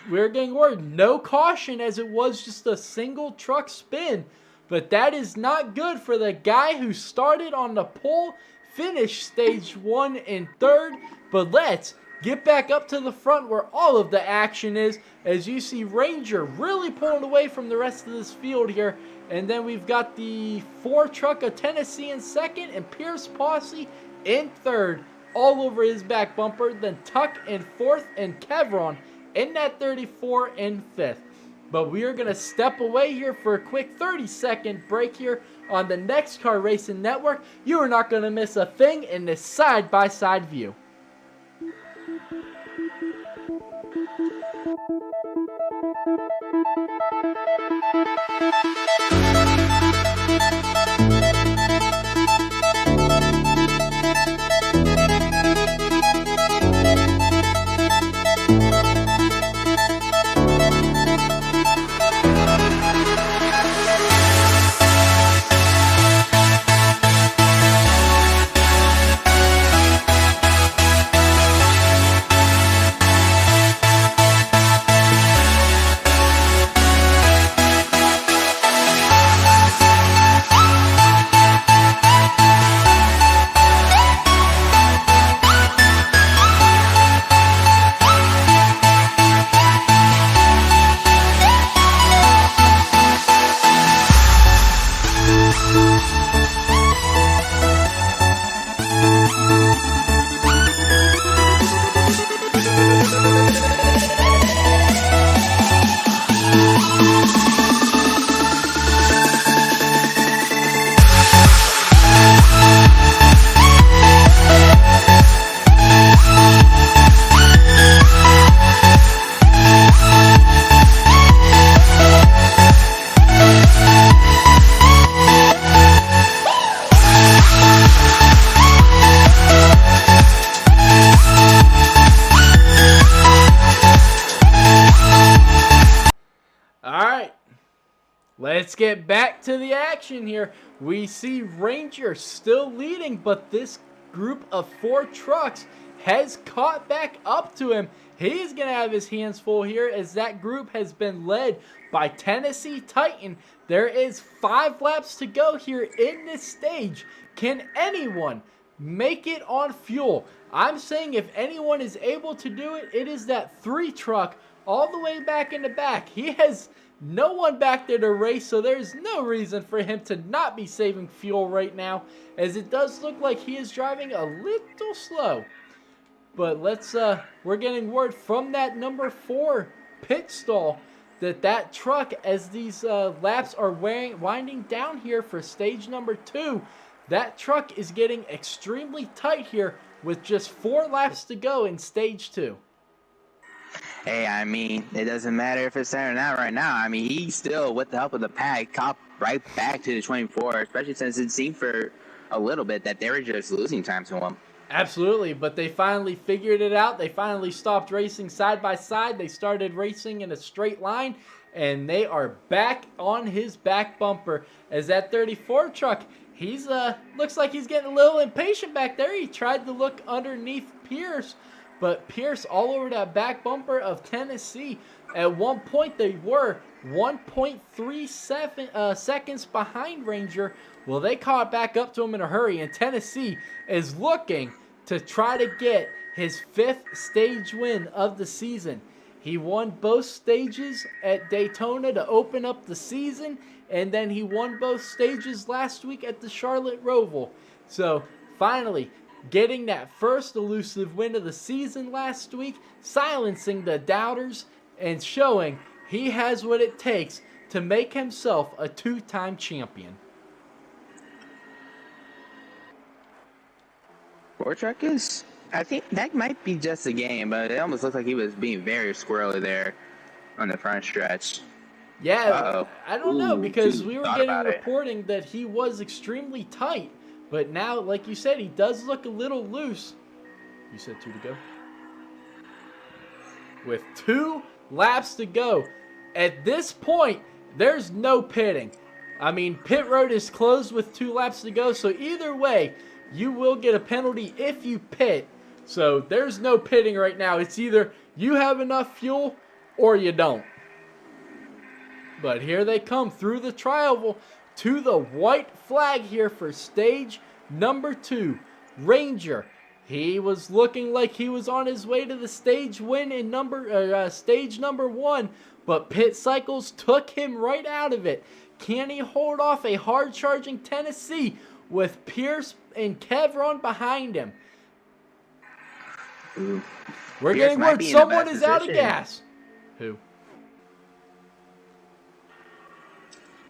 We're getting word, no caution, as it was just a single truck spin. But that is not good for the guy who started on the pole, finished stage 1 and 3rd. But let's get back up to the front where all of the action is, as you see Ranger really pulling away from the rest of this field here. And then we've got the 4 truck of Tennessee in 2nd and Pierce Posse in 3rd, all over his back bumper. Then Tuck in 4th and Kevron in that 34 in 5th. But we are going to step away here for a quick 30-second break here on the NEXXTCAR Racing Network. You are not going to miss a thing in this side-by-side view. let's get back to the action here. We see Ranger still leading, but this group of 4 trucks has caught back up to him. He's going to have his hands full here as that group has been led by Tennessee Titan. There is 5 laps to go here in this stage. Can anyone make it on fuel? I'm saying if anyone is able to do it, it is that 3 truck all the way back in the back. He has no one back there to race, so there's no reason for him to not be saving fuel right now, as it does look like he is driving a little slow. But we're getting word from that number 4 pit stall that truck, as these laps are winding down here for stage number 2, that truck is getting extremely tight here with just 4 laps to go in stage 2. Hey, I mean, it doesn't matter if it's there or not right now. I mean, he's still, with the help of the pack, caught right back to the 24, especially since it seemed for a little bit that they were just losing time to him. Absolutely, but they finally figured it out. They finally stopped racing side by side. They started racing in a straight line, and they are back on his back bumper as that 34 truck, he's looks like he's getting a little impatient back there. He tried to look underneath Pierce, but Pierce all over that back bumper of Tennessee. At one point, they were 1.37 seconds behind Ranger. Well, they caught back up to him in a hurry, and Tennessee is looking to try to get his 5th stage win of the season. He won both stages at Daytona to open up the season, and then he won both stages last week at the Charlotte Roval. So, finally, getting that first elusive win of the season last week, silencing the doubters, and showing he has what it takes to make himself a 2-time champion. 4 truck is, I think that might be just a game, but it almost looks like he was being very squirrely there on the front stretch. Yeah, Uh-oh. I don't know, because Ooh, we were thought getting about it. reporting that he was extremely tight. But now, like you said, he does look a little loose. You said 2 to go? With 2 laps to go. At this point, there's no pitting. I mean, pit road is closed with 2 laps to go, so either way, you will get a penalty if you pit. So there's no pitting right now. It's either you have enough fuel or you don't. But here they come through the tri-oval to the white flag here for stage number 2. Ranger, he was looking like he was on his way to the stage win in stage number 1, but pit cycles took him right out of it. Can he hold off a hard-charging Tennessee with Pierce and Kevron behind him? Ooh. We're Pierce getting might word be in a someone bad is out of position. gas. Who?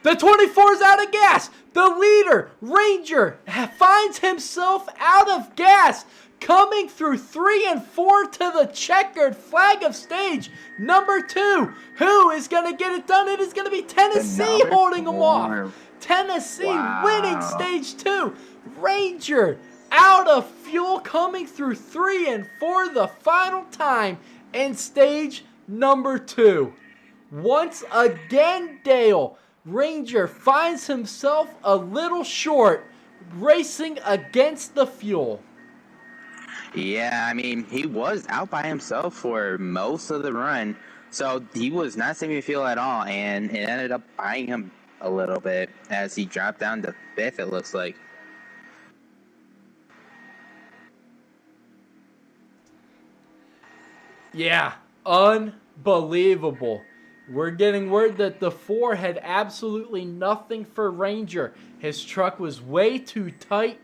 The 24 is out of gas. The leader, Ranger, finds himself out of gas, coming through 3 and 4 to the checkered flag of stage number 2. Who is going to get it done? It is going to be Tennessee Number holding him 4. off. Tennessee Wow. winning stage 2. Ranger out of fuel, coming through 3 and 4 the final time in stage number 2. Once again, Dale, Ranger finds himself a little short, racing against the fuel. Yeah, I mean, he was out by himself for most of the run, so he was not saving fuel at all, and it ended up buying him a little bit as he dropped down to 5th, it looks like. Yeah, unbelievable. We're getting word that the 4 had absolutely nothing for Ranger. His truck was way too tight,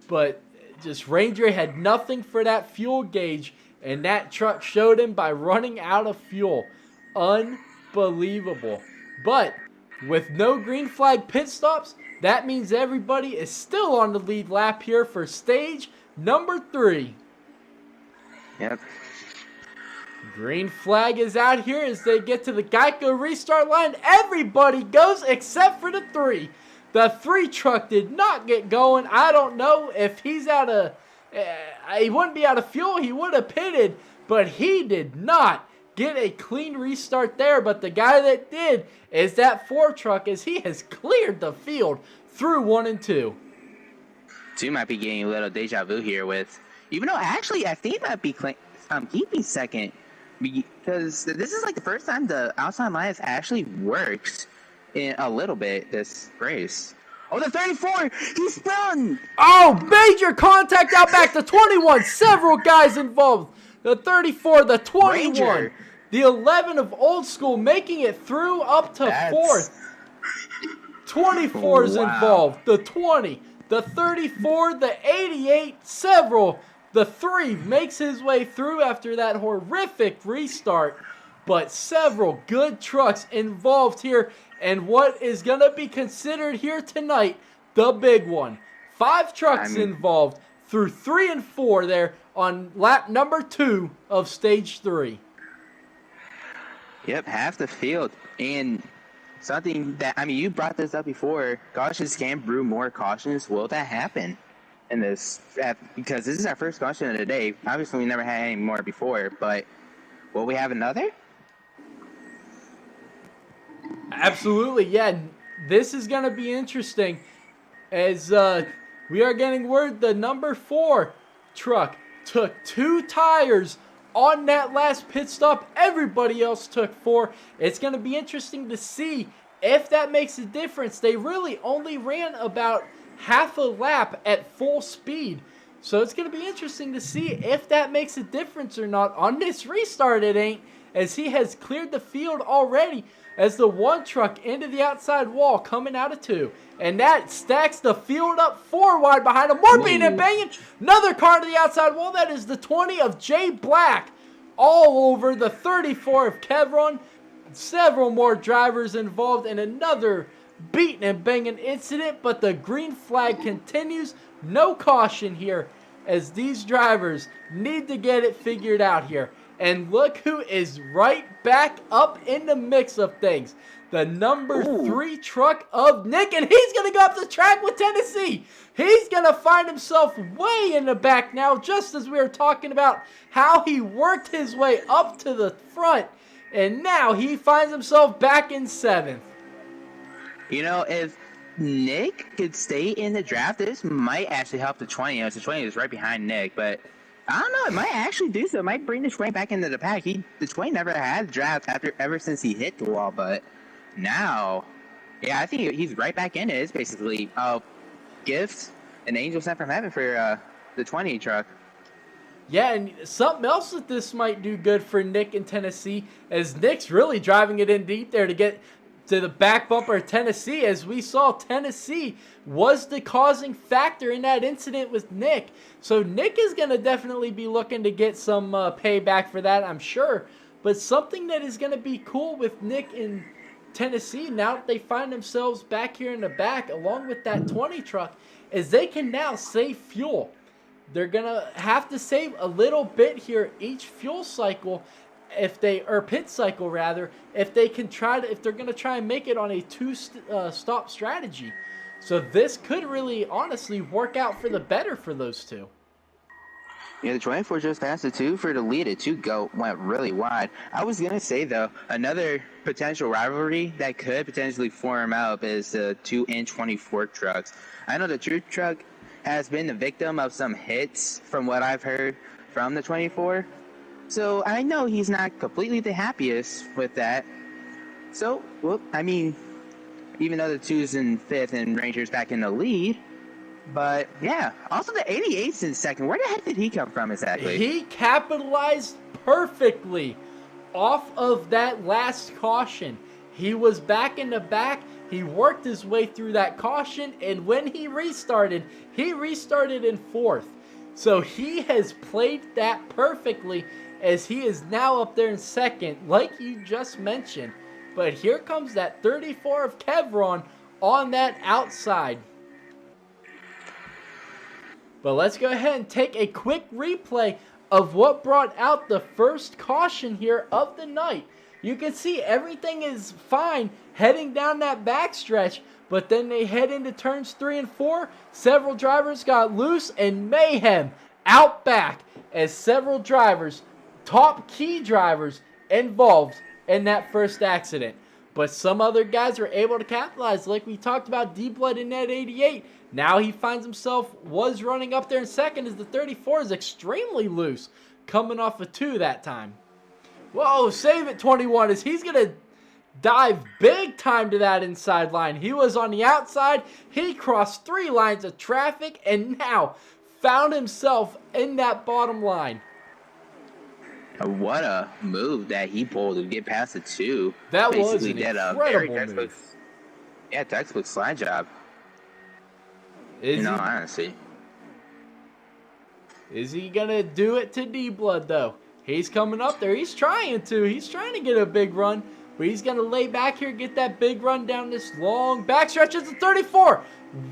but just Ranger had nothing for that fuel gauge, and that truck showed him by running out of fuel. Unbelievable. But with no green flag pit stops, that means everybody is still on the lead lap here for stage number 3. Yep. Green flag is out here as they get to the Geico restart line. Everybody goes except for the 3. The 3 truck did not get going. I don't know if he's out of... he wouldn't be out of fuel. He would have pitted, but he did not get a clean restart there, but the guy that did is that 4 truck, as he has cleared the field through 1 and 2. 2 might be getting a little deja vu here with, even though actually I think he might be keeping second, because this is like the first time the outside line has actually worked in a little bit this race. Oh, the 34! He spun! Oh, major contact out back. The 21, several guys involved. The 34, the 21, Ranger. the 11 of Old School making it through up to 4th. 24 is involved. The 20, the 34, the 88, several. The 3 makes his way through after that horrific restart. But several good trucks involved here. And what is going to be considered here tonight, the big one. 5 trucks involved through 3 and 4 there on lap number 2 of stage 3. Yep, half the field. And something that, you brought this up before. Cautions can brew more cautions. Will that happen in this? Because this is our first caution of the day. Obviously, we never had any more before, but will we have another? Absolutely, yeah. This is going to be interesting as we are getting word the number 4 truck took 2 tires on that last pit stop. Everybody else took 4. It's going to be interesting to see if that makes a difference. They really only ran about half a lap at full speed. So it's going to be interesting to see if that makes a difference or not. On this restart, it ain't, as he has cleared the field already as the 1 truck into the outside wall coming out of 2. And that stacks the field up 4 wide behind him. More beating and banging. Another car to the outside wall. That is the 20 of Jay Black. All over the 34 of Kevron. Several more drivers involved in another beating and banging incident. But the green flag continues. No caution here as these drivers need to get it figured out here. And look who is right back up in the mix of things. The number 3 truck of Nick. And he's going to go up the track with Tennessee. He's going to find himself way in the back now. Just as we were talking about how he worked his way up to the front. And now he finds himself back in 7th. If Nick could stay in the draft, this might actually help the 20. The 20 is right behind Nick, but I don't know. It might actually do so. It might bring the 20 back into the pack. The 20 never had a draft ever since he hit the wall, but now, yeah, I think he's right back in it. It's basically a gift, an angel sent from heaven for the 20 truck. Yeah, and something else that this might do good for Nick in Tennessee, as Nick's really driving it in deep there to get to the back bumper of Tennessee. As we saw, Tennessee was the causing factor in that incident with Nick. So Nick is going to definitely be looking to get some payback for that, I'm sure. But something that is going to be cool with Nick in Tennessee, now that they find themselves back here in the back, along with that 20 truck, is they can now save fuel. They're going to have to save a little bit here each fuel cycle, pit cycle rather, if they're going to try and make it on a 2-stop strategy. So this could really honestly work out for the better for those 2. Yeah, the 24 just passed the 2 for the lead. The 2 went really wide. I was going to say, though, another potential rivalry that could potentially form up is the 2 and 24 trucks. I know the 2 truck has been the victim of some hits from what I've heard from the 24. So I know he's not completely the happiest with that. So, even though the 2's in 5th and Ranger's back in the lead, but yeah, also the 88's in 2nd. Where the heck did he come from exactly? He capitalized perfectly off of that last caution. He was back in the back. He worked his way through that caution, and when he restarted in 4th. So he has played that perfectly, as he is now up there in 2nd, like you just mentioned. But here comes that 34 of Kevron on that outside. But let's go ahead and take a quick replay of what brought out the first caution here of the night. You can see everything is fine heading down that backstretch, but then they head into turns 3 and 4. Several drivers got loose, and mayhem out back as several drivers, top key drivers, involved in that first accident. But some other guys were able to capitalize, like we talked about D-Blood in that 88. Now he finds himself, was running up there in second as the 34 is extremely loose, coming off a 2 that time. Whoa, save it 21 as he's going to dive big time to that inside line. He was on the outside. He crossed 3 lines of traffic and now found himself in that bottom line. What a move that he pulled to get past the 2. That Basically was an did a incredible very move. textbook slide job. Is No, he, honestly. is he going to do it to D-Blood, though? He's coming up there. He's trying to. He's trying to get a big run. But he's going to lay back here, get that big run down this long backstretch. It's a 34.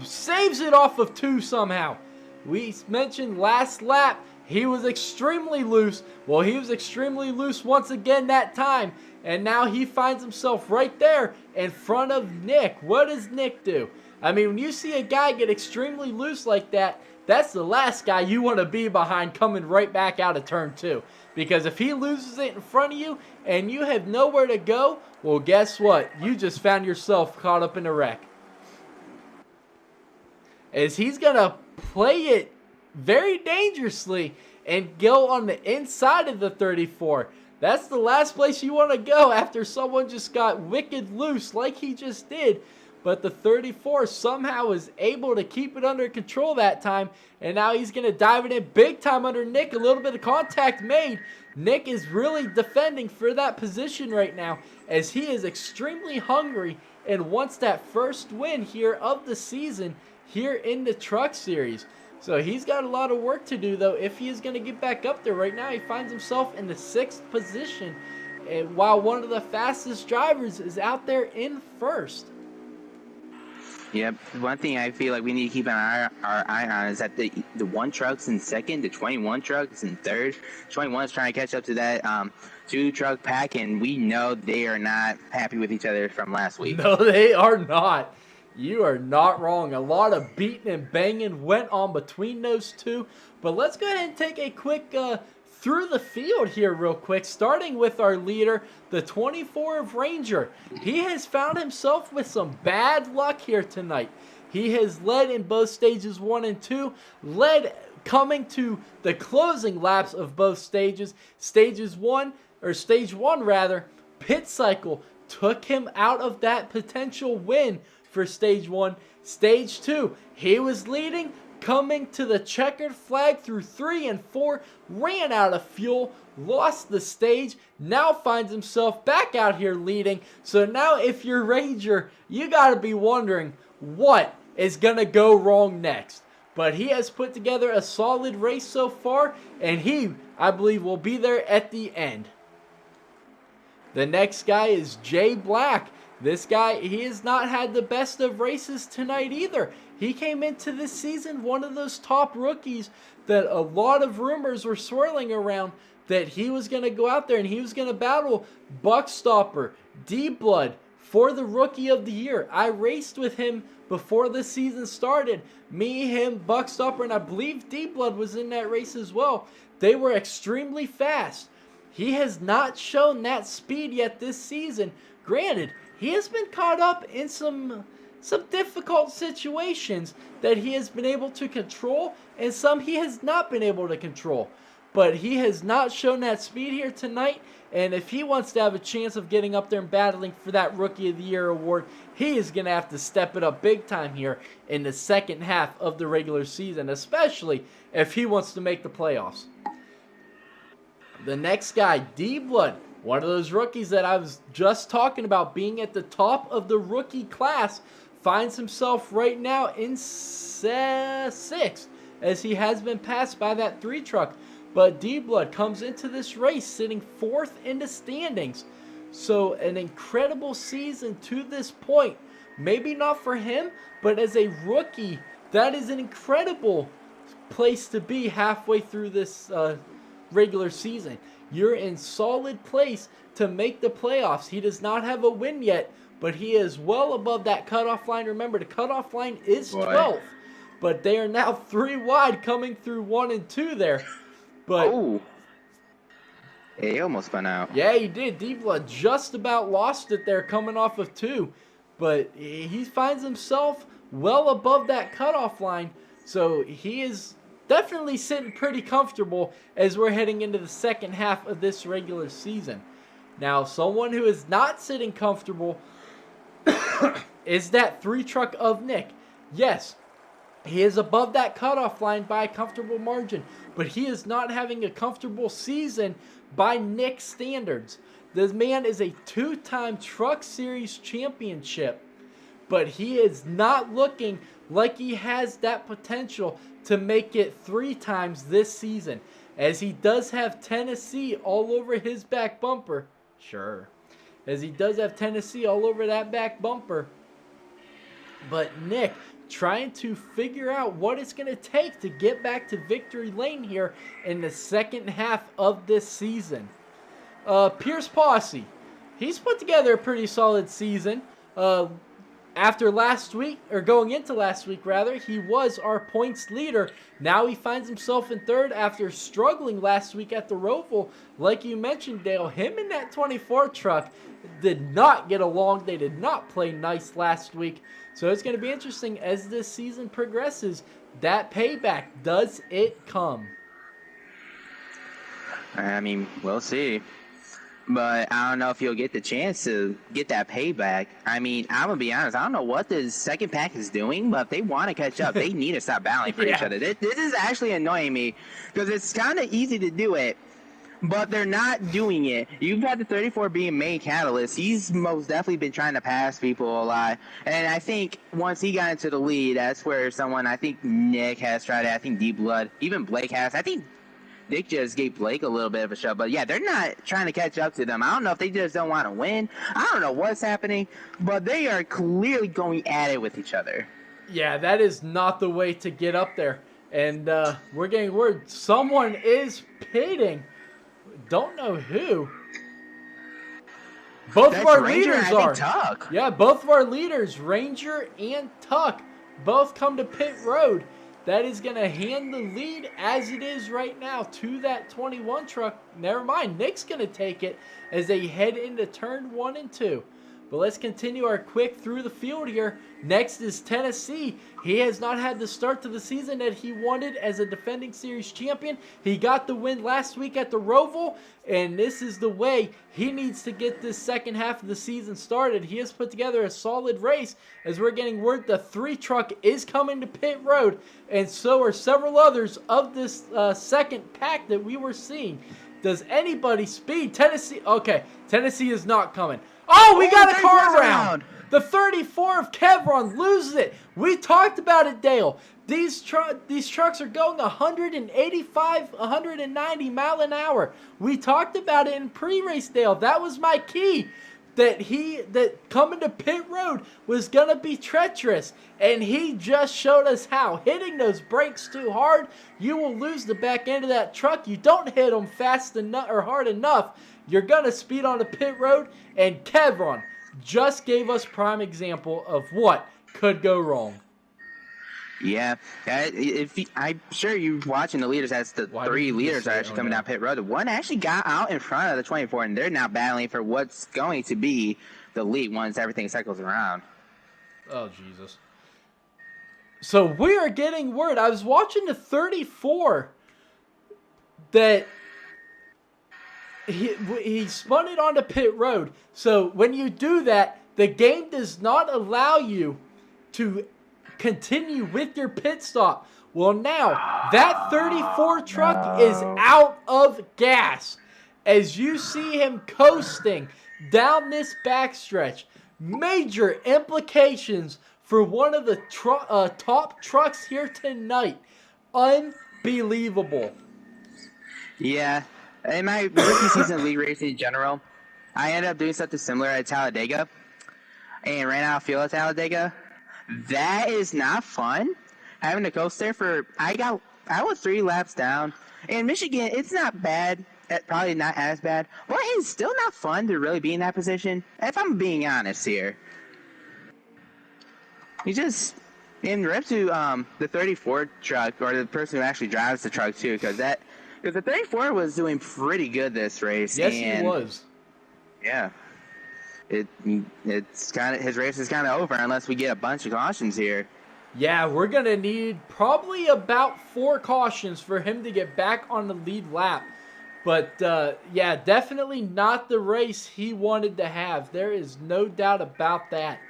Saves it off of 2 somehow. We mentioned last lap, he was extremely loose. Well, he was extremely loose once again that time. And now he finds himself right there in front of Nick. What does Nick do? I mean, when you see a guy get extremely loose like that, that's the last guy you want to be behind coming right back out of turn 2. Because if he loses it in front of you and you have nowhere to go, well, guess what? You just found yourself caught up in a wreck. As he's going to play it very dangerously and go on the inside of the 34. That's the last place you want to go after someone just got wicked loose like he just did. But the 34 somehow is able to keep it under control that time. And now he's going to dive it in big time under Nick. A little bit of contact made. Nick is really defending for that position right now as he is extremely hungry and wants that first win here of the season here in the Truck Series. So he's got a lot of work to do, though, if he is going to get back up there. Right now, he finds himself in the 6th position, and while one of the fastest drivers is out there in 1st. Yep. One thing I feel like we need to keep our eye on is that the 1 truck's in 2nd, the 21 truck is in 3rd. 21 is trying to catch up to that 2 truck pack, and we know they are not happy with each other from last week. No, they are not. You are not wrong. A lot of beating and banging went on between those 2. But let's go ahead and take a quick through the field here real quick, starting with our leader, the 24 of Ranger. He has found himself with some bad luck here tonight. He has led in both stages 1 and 2, led coming to the closing laps of both stages. Stage 1 rather, pit cycle took him out of that potential win for stage 1. Stage 2, he was leading, coming to the checkered flag through 3 and 4, ran out of fuel, lost the stage, now finds himself back out here leading. So now if you're Ranger, you got to be wondering what is going to go wrong next. But he has put together a solid race so far, and he, I believe, will be there at the end. The next guy is Jay Black. This guy, he has not had the best of races tonight either. He came into this season one of those top rookies that a lot of rumors were swirling around that he was going to go out there and he was going to battle Buckstopper, D-Blood for the Rookie of the Year. I raced with him before the season started. Me, him, Buckstopper, and I believe D-Blood was in that race as well. They were extremely fast. He has not shown that speed yet this season. Granted, he has been caught up in some difficult situations that he has been able to control, and some he has not been able to control. But he has not shown that speed here tonight, and if he wants to have a chance of getting up there and battling for that Rookie of the Year award, he is going to have to step it up big time here in the second half of the regular season, especially if he wants to make the playoffs. The next guy, D-Blood. One of those rookies that I was just talking about being at the top of the rookie class, finds himself right now in 6th as he has been passed by that 3 truck. But D-Blood comes into this race sitting 4th in the standings. So an incredible season to this point. Maybe not for him, but as a rookie, that is an incredible place to be halfway through this regular season. You're in solid place to make the playoffs. He does not have a win yet, but he is well above that cutoff line. Remember, the cutoff line is 12th, but they are now 3 wide coming through 1 and 2 there. But He almost spun out. Yeah, he did. D-Blood just about lost it there coming off of 2. But he finds himself well above that cutoff line. So he is definitely sitting pretty comfortable as we're heading into the second half of this regular season. Now, someone who is not sitting comfortable is that 3 truck of Nick. Yes, he is above that cutoff line by a comfortable margin, but he is not having a comfortable season by Nick's standards. This man is a 2-time Truck Series championship, but he is not looking like he has that potential to make it 3 times this season, as he does have Tennessee all over his back bumper. Sure. As he does have Tennessee all over that back bumper. But Nick trying to figure out what it's going to take to get back to victory lane here in the second half of this season. Pierce Posse, he's put together a pretty solid season. After last week, or going into last week rather, he was our points leader. Now he finds himself in 3rd after struggling last week at the Roval. Like you mentioned, Dale, him and that 24 truck did not get along. They did not play nice last week. So it's going to be interesting as this season progresses. That payback, does it come? I mean, we'll see. But I don't know if you'll get the chance to get that payback. I mean, I'm going to be honest. I don't know what the second pack is doing, but if they want to catch up, they need to stop battling for each other. This is actually annoying me because it's kind of easy to do it, but they're not doing it. You've had the 34 being main catalyst. He's most definitely been trying to pass people a lot. And I think once he got into the lead, that's where I think Nick has tried it. I think D-Blood, even Blake has. I think Nick just gave Blake a little bit of a shove. But yeah, they're not trying to catch up to them. I don't know if they just don't want to win. I don't know what's happening, but they are clearly going at it with each other. Yeah, that is not the way to get up there. And we're getting word someone is pitting. Don't know who. Both of our Ranger, leaders I think are. Tuck. Yeah, both of our leaders, Ranger and Tuck, both come to pit road. That is going to hand the lead as it is right now to that 21 truck. Never mind, Nick's going to take it as they head into turn 1 and 2. But let's continue our quick through the field here. Next is Tennessee. He has not had the start to the season that he wanted as a defending series champion. He got the win last week at the Roval, and this is the way he needs to get this second half of the season started. He has put together a solid race as we're getting word the 3 truck is coming to pit road, and so are several others of this second pack that we were seeing. Does anybody speed? Tennessee? Okay, Tennessee is not coming. Oh, we got a car around. The 34 of Kevron loses it. We talked about it, Dale. These trucks are going 185, 190 mile an hour. We talked about it in pre-race, Dale. That was my key. That coming to pit road was going to be treacherous. And he just showed us how. Hitting those brakes too hard, you will lose the back end of that truck. You don't hit them fast enough or hard enough, you're going to speed on the pit road. And Kevron just gave us prime example of what could go wrong. Yeah, I'm sure you're watching the leaders as the 3 leaders are actually coming down pit road. One actually got out in front of the 24, and they're now battling for what's going to be the lead once everything cycles around. Oh, Jesus. So we are getting word. I was watching the 34 that he spun it onto pit road. So when you do that, the game does not allow you to continue with your pit stop. Well, now that 34 truck is out of gas as you see him coasting down this backstretch. Major implications for one of the top trucks here tonight. Unbelievable. Yeah. In my rookie season league racing in general, I ended up doing something similar at Talladega and ran out of fuel at Talladega. That is not fun. Having to coast there I was 3 laps down. In Michigan, it's not bad. Probably not as bad. But it's still not fun to really be in that position, if I'm being honest here. You just, in rep to the 34 truck, or the person who actually drives the truck too, because Because the 34 was doing pretty good this race. Yes, and he was. Yeah. It's kind of his race is kind of over unless we get a bunch of cautions here. Yeah, we're going to need probably about 4 cautions for him to get back on the lead lap. But, yeah, definitely not the race he wanted to have. There is no doubt about that.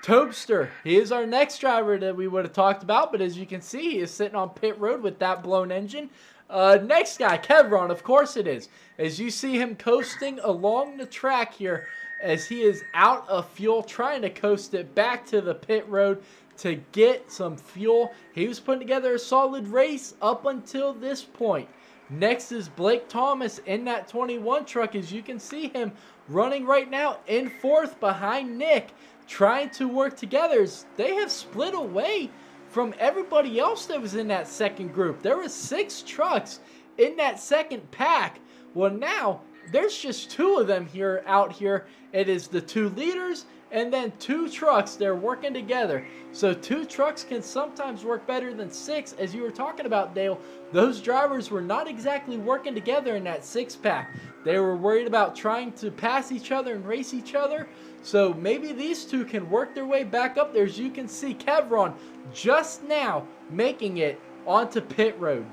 Tobster, he is our next driver that we would have talked about. But as you can see, he is sitting on pit road with that blown engine. Next guy, Kevron, of course it is. As you see him coasting along the track here, as he is out of fuel, trying to coast it back to the pit road to get some fuel. He was putting together a solid race up until this point. Next is Blake Thomas in that 21 truck. As you can see him running right now in 4th behind Nick, trying to work together. They have split away from everybody else that was in that second group. There were 6 trucks in that second pack. Well, now there's just 2 of them here out here. It is the 2 leaders and then 2 trucks. They're working together. So 2 trucks can sometimes work better than 6. As you were talking about, Dale, those drivers were not exactly working together in that 6-pack. They were worried about trying to pass each other and race each other. So maybe these 2 can work their way back up there. As you can see, Kevron just now making it onto pit road.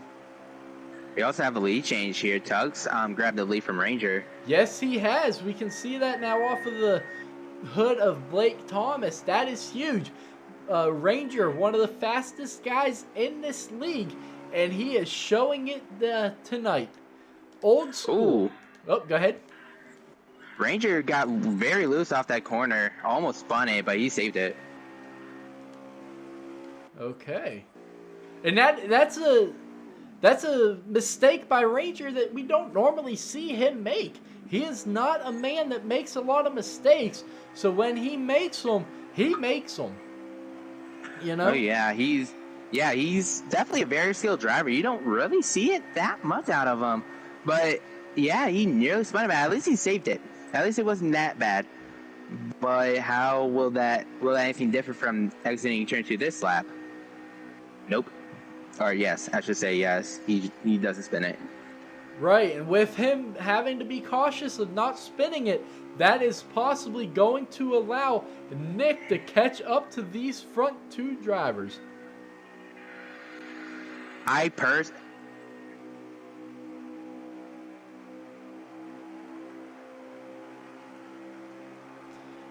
We also have a lead change here. Tugs grabbed the lead from Ranger. Yes, he has. We can see that now off of the hood of Blake Thomas. That is huge. Ranger, one of the fastest guys in this league, and he is showing it tonight. Old school. Ooh. Oh, go ahead. Ranger got very loose off that corner. Almost spun it, but he saved it. Okay. And that's a mistake by Ranger that we don't normally see him make. He is not a man that makes a lot of mistakes. So when he makes them, he makes them. You know? Oh yeah, he's definitely a very skilled driver. You don't really see it that much out of him. But yeah, he nearly spun it. At least he saved it. At least it wasn't that bad. But how will that anything differ from exiting turn 2 this lap? Nope. Or yes, I should say yes. He doesn't spin it. Right, and with him having to be cautious of not spinning it, that is possibly going to allow Nick to catch up to these front 2 drivers.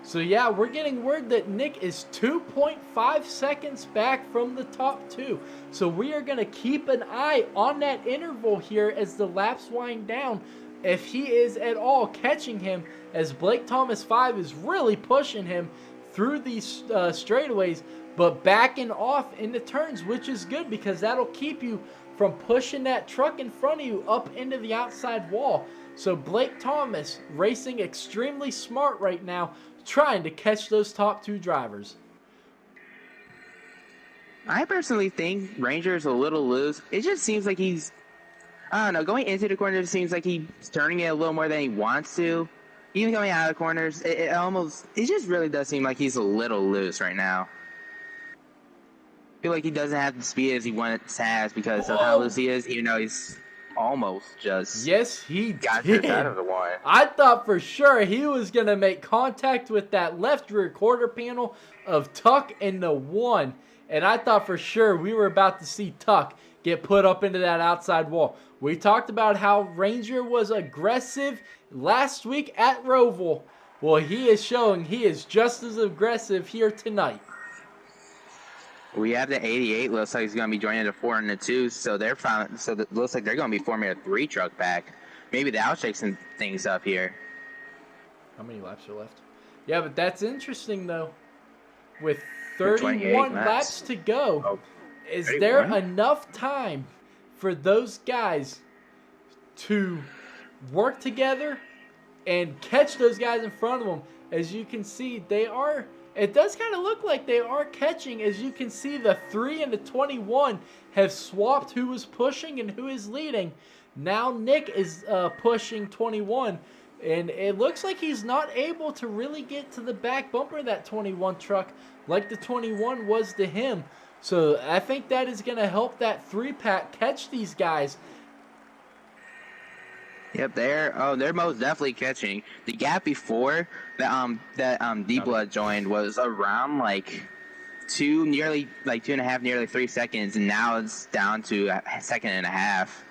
So yeah, we're getting word that Nick is 2.5 seconds back from the top 2. So we are going to keep an eye on that interval here as the laps wind down. If he is at all catching him, as Blake Thomas 5 is really pushing him through these straightaways, but backing off in the turns, which is good because that'll keep you from pushing that truck in front of you up into the outside wall. So Blake Thomas racing extremely smart right now, trying to catch those top 2 drivers. I personally think Ranger's a little loose. It just seems like he's, I don't know, going into the corner, it seems like he's turning it a little more than he wants to. Even coming out of the corners, it just really does seem like he's a little loose right now. I feel like he doesn't have the speed as he once has because of how loose he is, even though he's almost just got this out of the wire. I thought for sure he was going to make contact with that left rear quarter panel of Tuck in the 1. And I thought for sure we were about to see Tuck get put up into that outside wall. We talked about how Ranger was aggressive last week at Roval. Well, he is showing he is just as aggressive here tonight. We have the 88. Looks like he's going to be joining the 4 and the 2. So it looks like they're going to be forming a 3 truck back. Maybe they'll shake some things up here. How many laps are left? Yeah, but that's interesting though. With 31 laps to go, is there enough time for those guys to work together and catch those guys in front of them? As you can see, it does kind of look like they are catching. As you can see, the 3 and the 21 have swapped who was pushing and who is leading. Now Nick is pushing 21, and it looks like he's not able to really get to the back bumper of that 21 truck like the 21 was to him. So I think that is going to help that 3-pack catch these guys. Yep, they're most definitely catching. The gap before that D-Blood joined was around like 2.5, nearly 3 seconds, and now it's down to a second and a half.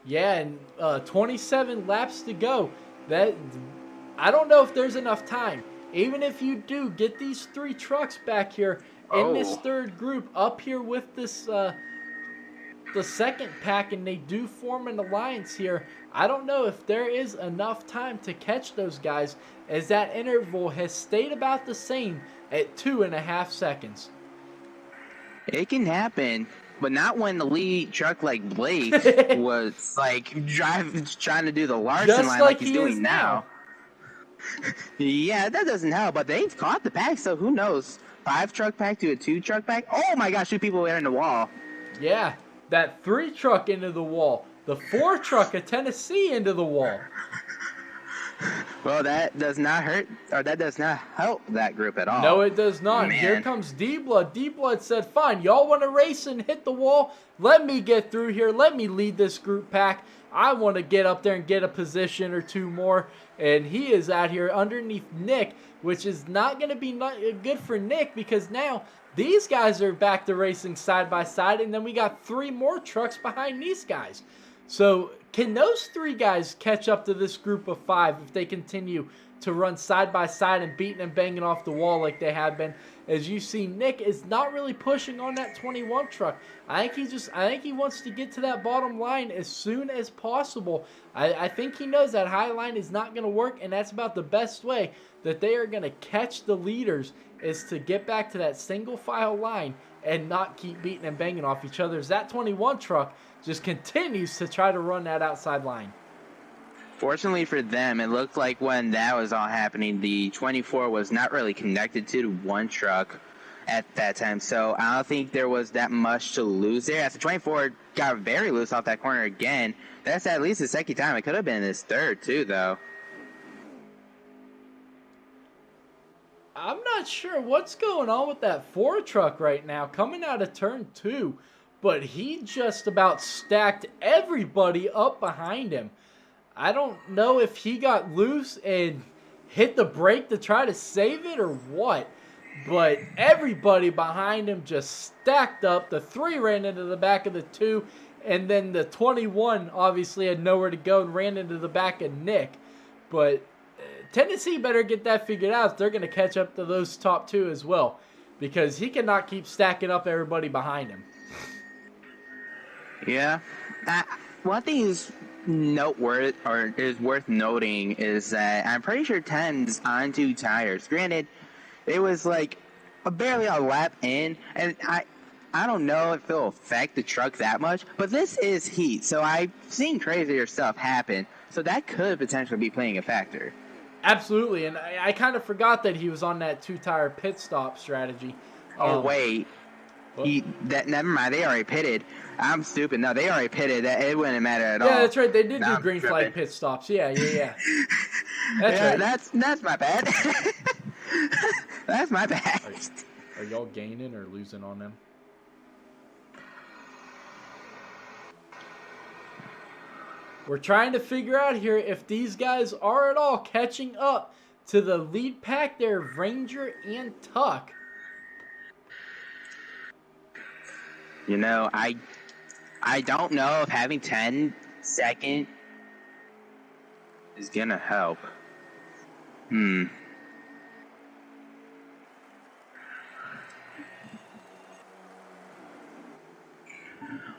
Yeah, and 27 laps to go. That I don't know if there's enough time. Even if you do get these 3 trucks back here in this third group up here with this the second pack, and they do form an alliance here, I don't know if there is enough time to catch those guys, as that interval has stayed about the same at 2.5 seconds. It can happen, but not when the lead truck like Blake was like trying to do the Larson Just line like he's he doing is now. Yeah, that doesn't help, but they've caught the pack, so who knows? 5 truck pack to a 2 truck pack? Oh my gosh, 2 people are in the wall. Yeah, that 3 truck into the wall. The 4 truck of Tennessee into the wall. Well, that does not hurt, or that does not help that group at all. No, it does not. Man. Here comes D-Blood. D-Blood said, fine, y'all want to race and hit the wall? Let me get through here. Let me lead this group pack. I want to get up there and get a position or 2 more. And he is out here underneath Nick, which is not going to be good for Nick, because now these guys are back to racing side by side, and then we got 3 more trucks behind these guys. So can those 3 guys catch up to this group of 5 if they continue to run side by side and beating and banging off the wall like they have been? As you see, Nick is not really pushing on that 21 truck. I think he wants to get to that bottom line as soon as possible. I think he knows that high line is not going to work, and that's about the best way that they are going to catch the leaders, is to get back to that single file line and not keep beating and banging off each other, as that 21 truck just continues to try to run that outside line. Fortunately for them, it looked like when that was all happening, the 24 was not really connected to the 1 truck at that time, so I don't think there was that much to lose there. As the 24 got very loose off that corner again, that's at least the second time. It could have been his third too, though. I'm not sure what's going on with that 4 truck right now coming out of turn 2, but he just about stacked everybody up behind him. I don't know if he got loose and hit the brake to try to save it or what, but everybody behind him just stacked up. The 3 ran into the back of the 2, and then the 21 obviously had nowhere to go and ran into the back of Nick. But Tennessee better get that figured out if they're going to catch up to those top 2 as well, because he cannot keep stacking up everybody behind him. Yeah. One thing is worth noting is that I'm pretty sure 10's on 2 tires. Granted, it was like barely a lap in, and I don't know if it'll affect the truck that much, but this is heat, so I've seen crazier stuff happen, so that could potentially be playing a factor. Absolutely, and I kind of forgot that he was on that 2-tire pit stop strategy. Oh, wait. Never mind, they already pitted. I'm stupid. No, they already pitted. It wouldn't matter at all. Yeah, that's right. They did do I'm green tripping. flag pit stops. Yeah. That's Yeah, right. That's my bad. That's my bad. Are y'all gaining or losing on them? We're trying to figure out here if these guys are at all catching up to the lead pack there, Ranger and Tuck. You know, I don't know if having 10 second is gonna help.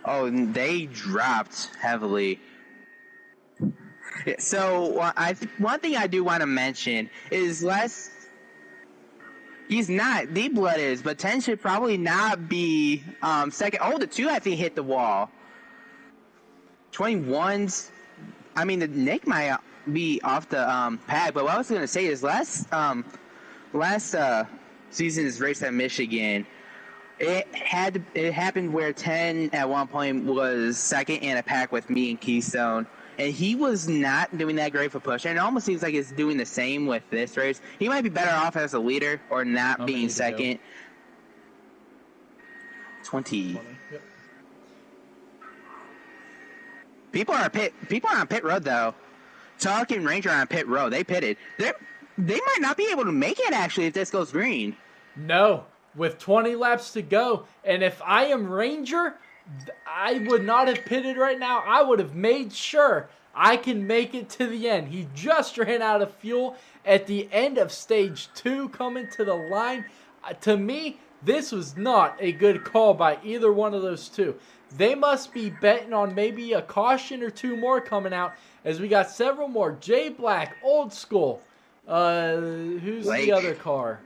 Oh, they dropped heavily. So one thing I do want to mention is he's not, D-Blood is, but 10 should probably not be second. Oh, the 2 I think hit the wall. 21's, I mean, the Nick might be off the pad, but what I was going to say is last season's race at Michigan, it happened where 10 at one point was second in a pack with me and Keystone. And he was not doing that great for push. And it almost seems like he's doing the same with this race. He might be better off as a leader or not being second. 20. 20. Yep. People are on pit road though. Tuck and Ranger are on pit road. They pitted. They might not be able to make it actually if this goes green. No, with 20 laps to go, and if I am Ranger, I would not have pitted right now. I would have made sure I can make it to the end. He just ran out of fuel at the end of stage 2 coming to the line. To me, this was not a good call by either one of those two. They must be betting on maybe a caution or two more coming out, as we got several more. Jay Black, Old School. Who's Blake. the other car?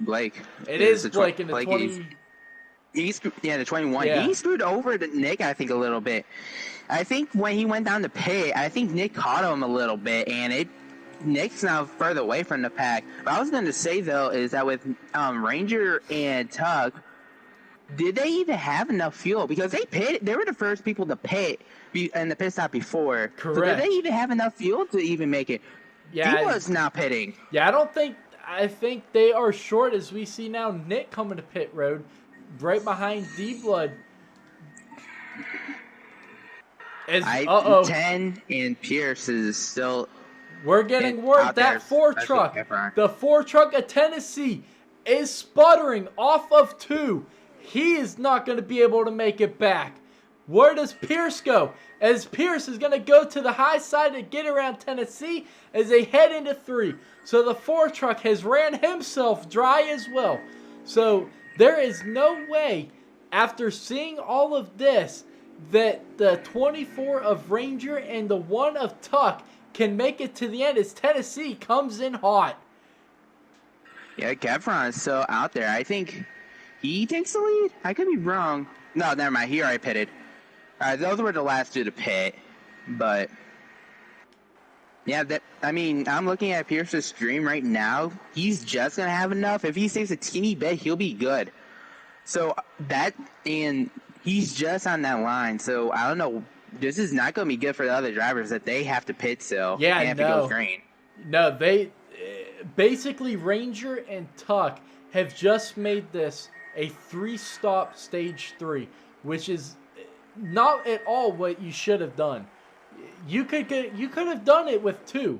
Blake. It is the Blake in the Blake 20. the 21. Yeah. He screwed over Nick, I think, a little bit. I think when he went down the pit, I think Nick caught him a little bit, and Nick's now further away from the pack. What I was going to say, though, is that with Ranger and Tuck, did they even have enough fuel? Because they were the first people to pit in the pit stop before. Correct. So did they even have enough fuel to even make it? Yeah, He was not pitting. Yeah, I think they are short, as we see now Nick coming to pit road, right behind D-Blood. 10 and Pierce is still... We're getting word out that there, 4 especially truck, Efron. the 4 truck of Tennessee, is sputtering off of 2. He is not going to be able to make it back. Where does Pierce go? As Pierce is going to go to the high side to get around Tennessee as they head into 3. So the 4 truck has ran himself dry as well. So there is no way, after seeing all of this, that the 24 of Ranger and the 1 of Tuck can make it to the end as Tennessee comes in hot. Yeah, Kevron is still out there. I think he takes the lead. I could be wrong. No, never mind. He already pitted. Those were the last 2 to pit. But, yeah, I'm looking at Pierce's stream right now. He's just going to have enough. If he saves a teeny bit, he'll be good. So, and he's just on that line. So, I don't know. This is not going to be good for the other drivers that they have to pit still. Yeah, and if it goes green. No, they basically Ranger and Tuck have just made this a 3-stop stage 3, which is not at all what you should have done. You could have done it with 2,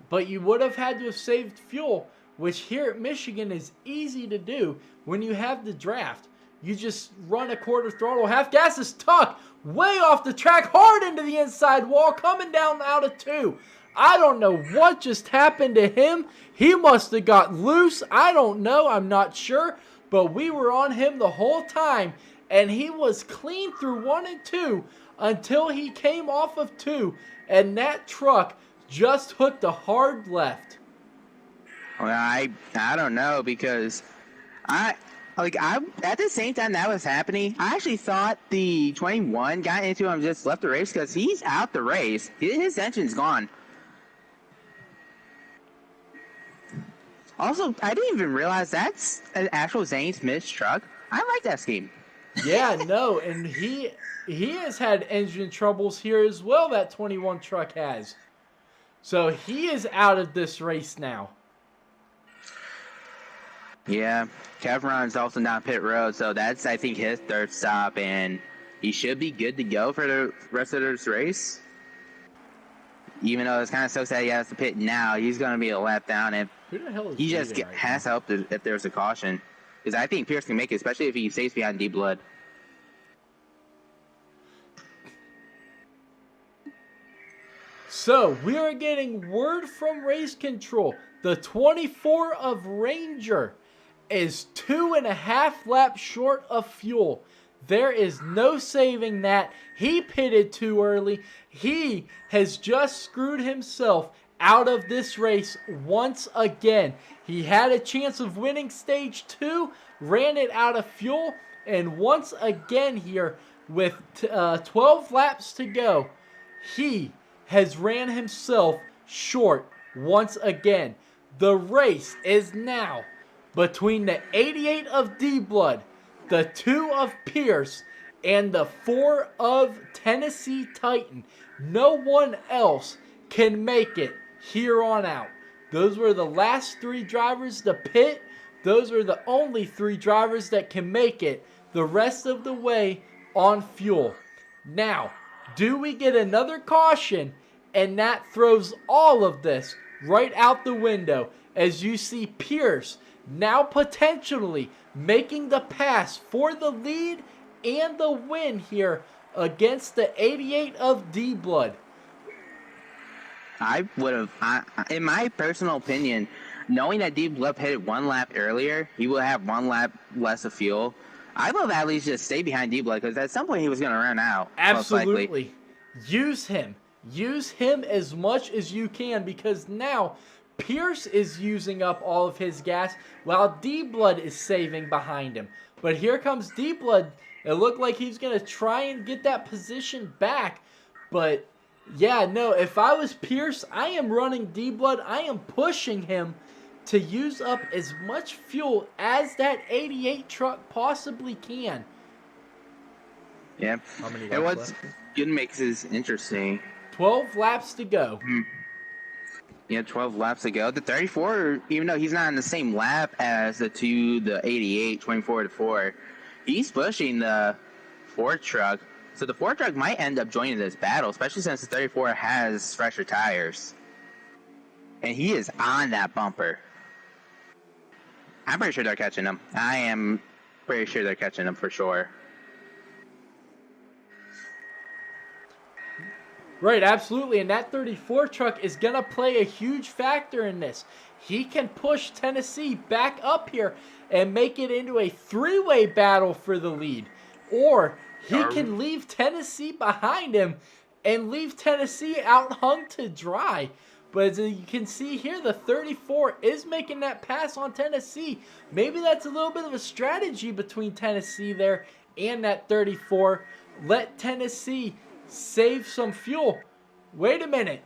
but you would have had to have saved fuel, which here at Michigan is easy to do when you have the draft. You just run a quarter throttle, half gas is Tuck way off the track, hard into the inside wall, coming down out of 2. I don't know what just happened to him. He must have got loose. I don't know. I'm not sure. But we were on him the whole time, and he was clean through 1 and 2 until he came off of 2, and that truck just hooked a hard left. Well, I don't know, because at the same time that was happening, I actually thought the 21 got into him, just left the race, because he's out the race. His engine's gone. Also, I didn't even realize that's an actual Zane Smith's truck. I like that scheme. Yeah, no, and he has had engine troubles here as well, that 21 truck has. So he is out of this race now. Yeah, Kevron's also not pit road, so that's, I think, his 3rd stop, and he should be good to go for the rest of this race. Even though it's kind of so sad he has to pit now, he's going to be a lap down, and Who the hell is he just leading right has to help if there's a caution. Because I think Pierce can make it, especially if he stays behind D-Blood. So, we are getting word from race control. The 24 of Ranger is 2.5 laps short of fuel. There is no saving that. He pitted too early. He has just screwed himself out of this race once again. He had a chance of winning stage 2, ran it out of fuel, and once again here with 12 laps to go, he has ran himself short once again. The race is now between the 88 of D-Blood, the 2 of Pierce, and the 4 of Tennessee Titan. No one else can make it here on out. Those were the last 3 drivers to pit. Those are the only 3 drivers that can make it the rest of the way on fuel. Now, do we get another caution, and that throws all of this right out the window as you see Pierce now potentially making the pass for the lead and the win here against the 88 of D-Blood. I would have, in my personal opinion, knowing that D-Blood hit 1 lap earlier, he will have 1 lap less of fuel. I would have at least just stay behind D-Blood because at some point he was going to run out. Absolutely. Use him. Use him as much as you can because now Pierce is using up all of his gas while D-Blood is saving behind him. But here comes D-Blood. It looked like he's going to try and get that position back. But, yeah, no, if I was Pierce, I am running D-Blood. I am pushing him to use up as much fuel as that 88 truck possibly can. Yeah. And what's good makes this interesting. 12 laps to go. Yeah, 12 laps to go. The 34, even though he's not in the same lap as the 88, 24 to 4, he's pushing the Ford truck. So the Ford truck might end up joining this battle, especially since the 34 has fresher tires. And he is on that bumper. I'm pretty sure they're catching him. I am pretty sure they're catching him for sure. Right, absolutely, and that 34 truck is going to play a huge factor in this. He can push Tennessee back up here and make it into a 3-way battle for the lead. Or he can leave Tennessee behind him and leave Tennessee out hung to dry. But as you can see here, the 34 is making that pass on Tennessee. Maybe that's a little bit of a strategy between Tennessee there and that 34. Let Tennessee save some fuel. Wait a minute.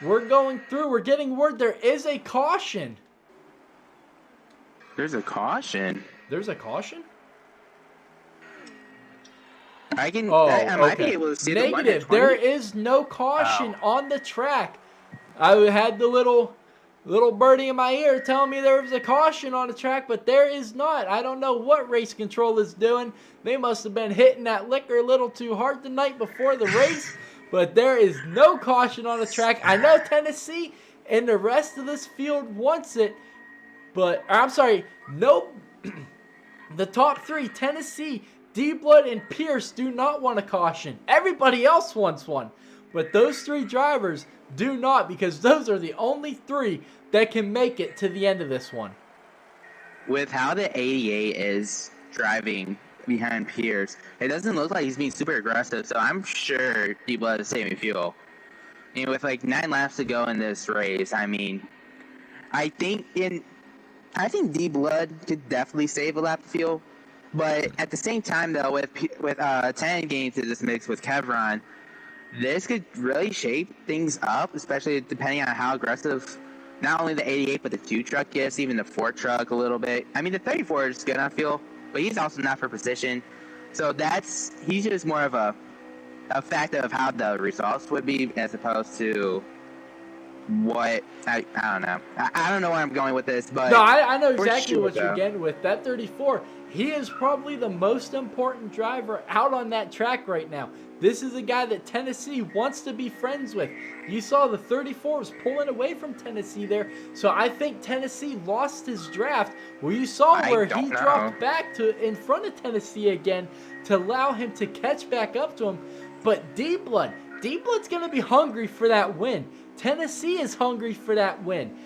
We're going through. We're getting word there is a caution. There's a caution? There's a caution? I can. Oh, I might be okay. able to see Negative. There is no caution on the track. I had the little birdie in my ear telling me there was a caution on the track, but there is not. I don't know what race control is doing. They must have been hitting that liquor a little too hard the night before the race, but there is no caution on the track. I know Tennessee and the rest of this field wants it, but I'm sorry, no. The top 3, Tennessee, D-Blood, and Pierce do not want a caution. Everybody else wants one, but those 3 drivers do not, because those are the only 3 that can make it to the end of this one. With how the 88 is driving behind Pierce, it doesn't look like he's being super aggressive, so I'm sure D-Blood is saving fuel. And with like 9 laps to go in this race, I mean, I think D-Blood could definitely save a lap of fuel. But at the same time, though, with 10 getting into this mix with Kevron, this could really shape things up, especially depending on how aggressive not only the 88 but the 2 truck gets, even the 4 truck a little bit. I mean, the 34 is good on fuel, but he's also not for position. So he's just more of a factor of how the results would be as opposed to what I don't know. I don't know where I'm going with this, but no, I know exactly what you're getting with. That 34, he is probably the most important driver out on that track right now. This is a guy that Tennessee wants to be friends with. You saw the 34 was pulling away from Tennessee there, so I think Tennessee lost his draft. Where you saw where he dropped back to in front of Tennessee again to allow him to catch back up to him. But D-Blood's going to be hungry for that win. Tennessee is hungry for that win.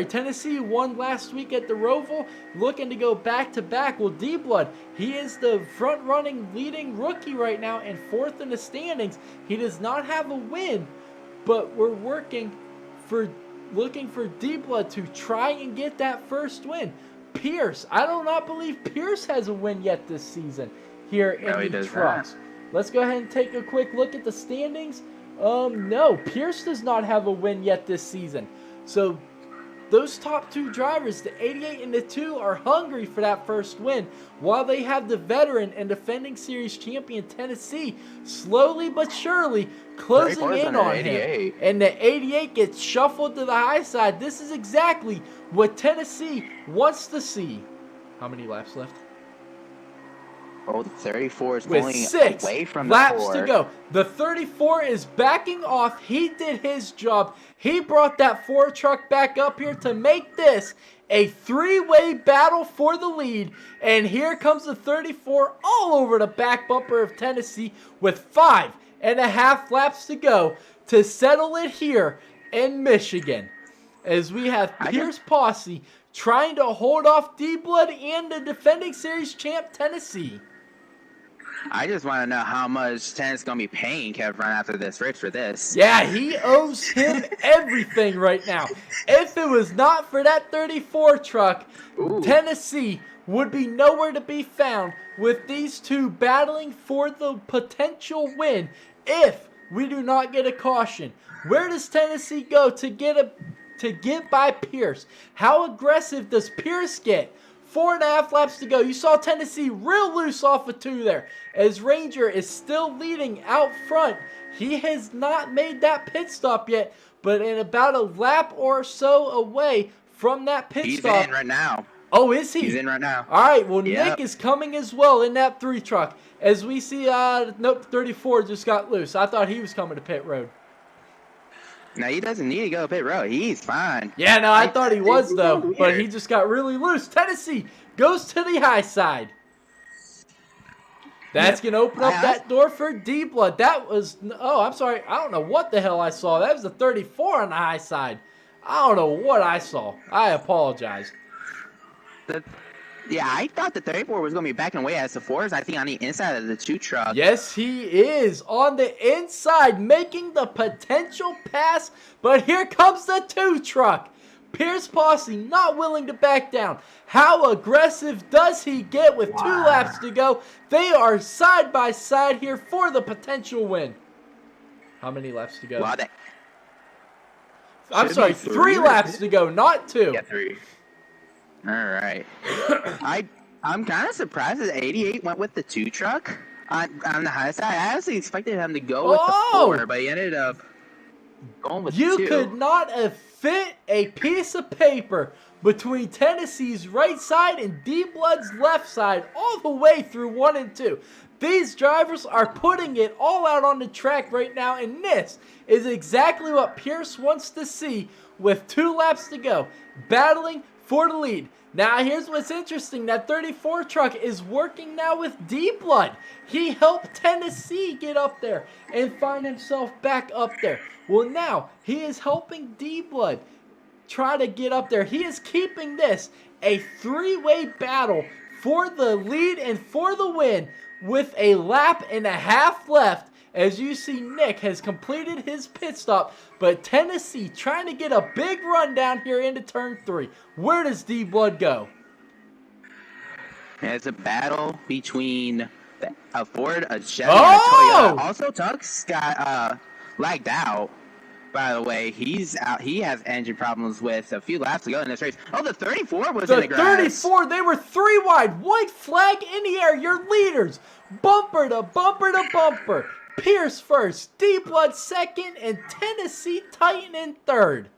Tennessee won last week at the Roval, looking to go back-to-back. Well, D-Blood, he is the front-running leading rookie right now and 4th in the standings. He does not have a win, but we're looking for D-Blood to try and get that first win. Pierce, I do not believe Pierce has a win yet this season here in the trucks. Let's go ahead and take a quick look at the standings. No, Pierce does not have a win yet this season. So those top two drivers, the 88 and the 2, are hungry for that first win, while they have the veteran and defending series champion Tennessee slowly but surely closing in on him. And the 88 gets shuffled to the high side. This is exactly what Tennessee wants to see. How many laps left? Oh, the 34 is With pulling 6 away from the laps 4. to go. The 34 is backing off. He did his job. He brought that 4 truck back up here to make this a 3-way battle for the lead. And here comes the 34 all over the back bumper of Tennessee with 5.5 laps to go to settle it here in Michigan. As we have Pierce Posse trying to hold off D-Blood and the defending series champ Tennessee. I just want to know how much Tennis going to be paying Kev Run after this race for this. Yeah, he owes him everything right now. If it was not for that 34 truck, Tennessee would be nowhere to be found with these two battling for the potential win if we do not get a caution. Where does Tennessee go to get by Pierce? How aggressive does Pierce get? 4.5 laps to go. You saw Tennessee real loose off of 2 there, as Ranger is still leading out front. He has not made that pit stop yet, but in about a lap or so away from that pit stop. He's in right now. Oh, is he? He's in right now. All right, well, Yep. Nick is coming as well in that 3 truck. As we see, nope, 34 just got loose. I thought he was coming to pit road. No, he doesn't need to go pit road. He's fine. Yeah, no, I thought he was, though, but he just got really loose. Tennessee goes to the high side. That's going to open up that door for D-Blood. That was, oh, I'm sorry. I don't know what the hell I saw. That was a 34 on the high side. I don't know what I saw. I apologize. Yeah, I thought the 34 was going to be backing away as the 4 is, I think, on the inside of the 2 truck. Yes, he is on the inside, making the potential pass. But here comes the 2 truck. Pierce Posse not willing to back down. How aggressive does he get with 2 laps to go? They are side by side here for the potential win. How many laps to go? Wow, I'm sorry, 3 laps to go, not 2. Yeah, 3. All right. I'm kind of surprised that 88 went with the 2 truck on the high side. I honestly expected him to go with the 4, but he ended up going with the 2. You could not have fit a piece of paper between Tennessee's right side and D-Blood's left side all the way through 1 and 2. These drivers are putting it all out on the track right now, and this is exactly what Pierce wants to see with 2 laps to go, battling for the lead. Now, here's what's interesting. That 34 truck is working now with D-Blood. He helped Tennessee get up there and find himself back up there. Well, now, he is helping D-Blood try to get up there. He is keeping this a 3-way battle for the lead and for the win with a lap and a half left. As you see, Nick has completed his pit stop, but Tennessee trying to get a big run down here into turn 3. Where does D-Blood go? It's a battle between a Ford, a Chevy, and a Toyota. Also, Tux got lagged out. By the way, he's out. He has engine problems with a few laps to go in this race. Oh, the 34 was in the grass. The 34, they were 3 wide. White flag in the air. Your leaders, bumper to bumper to bumper. Pierce first, D-Blood second, and Tennessee Titan in third.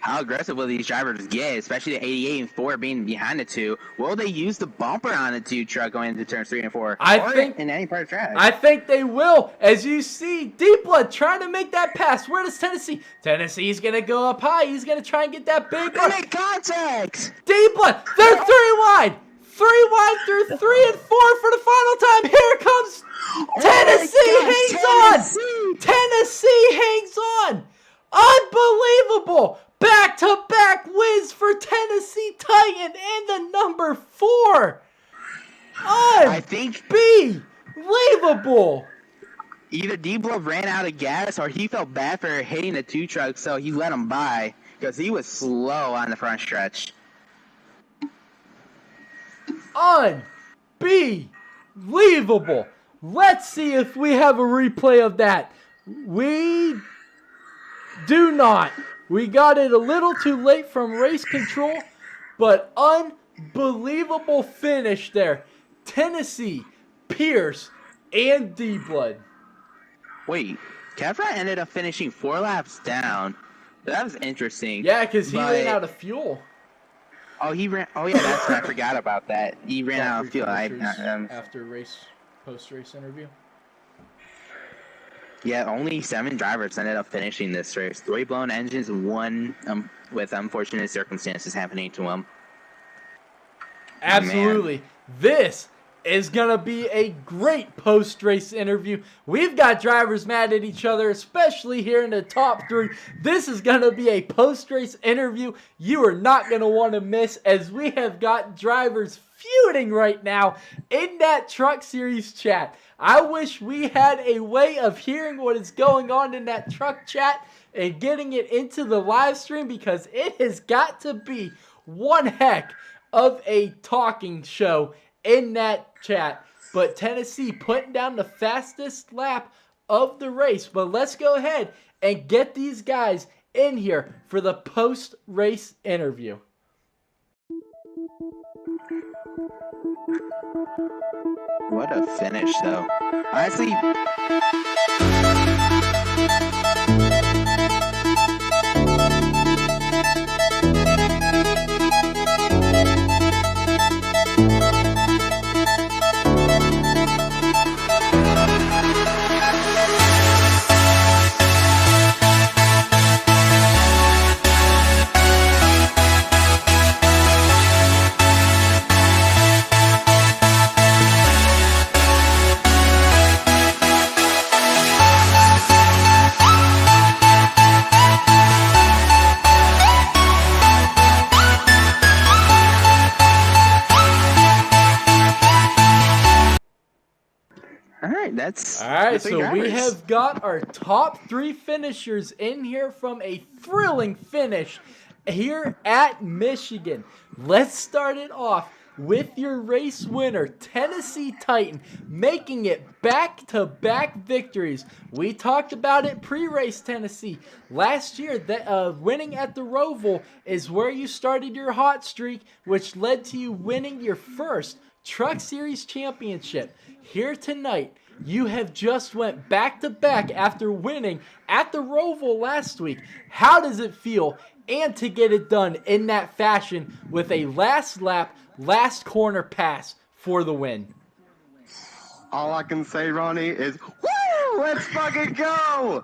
How aggressive will these drivers get, especially the 88 and 4 being behind the 2? Will they use the bumper on the 2 truck going into turns 3 and 4? I think in any part of the track. I think they will. As you see, D-Blood trying to make that pass. Where does Tennessee? Tennessee's going to go up high. He's going to try and get that big They run. make contact! D-Blood, they're 3 wide. 3 wide through 3 and 4 for the final time. Here comes Tennessee hangs on. Tennessee hangs on. Unbelievable. Back-to-back wins for Tennessee Titan and the number 4. I think Unbelievable. either D-Blood ran out of gas or he felt bad for hitting the 2 truck, so he let him by because he was slow on the front stretch. Unbelievable. Let's see if we have a replay of that. We do not. We got it a little too late from race control, but unbelievable finish there. Tennessee, Pierce, and D-Blood. Wait, Kevrat ended up finishing 4 laps down. That was interesting. Yeah, because he ran out of fuel. Oh, he ran. Oh, yeah, that's right. I forgot about that. He ran out of fuel. After post-race interview. Yeah, only 7 drivers ended up finishing this race. 3 blown engines, 1 with unfortunate circumstances happening to them. Absolutely. This is going to be a great post-race interview. We've got drivers mad at each other, especially here in the top 3. This is going to be a post-race interview you are not going to want to miss, as we have got drivers feuding right now in that Truck Series chat. I wish we had a way of hearing what is going on in that truck chat and getting it into the live stream, because it has got to be one heck of a talking show in that chat. But Tennessee putting down the fastest lap of the race. But let's go ahead and get these guys in here for the post-race interview. What a finish, though. Honestly... All right, so we have got our top 3 finishers in here from a thrilling finish here at Michigan. Let's start it off with your race winner, Tennessee Titan, making it back-to-back victories. We talked about it pre-race, Tennessee. Last year, winning at the Roval is where you started your hot streak, which led to you winning your first Truck Series championship. Here tonight, you have just went back-to-back after winning at the Roval last week. How does it feel? And to get it done in that fashion with a last lap, last corner pass for the win. All I can say, Ronnie, is, woo! Let's fucking go!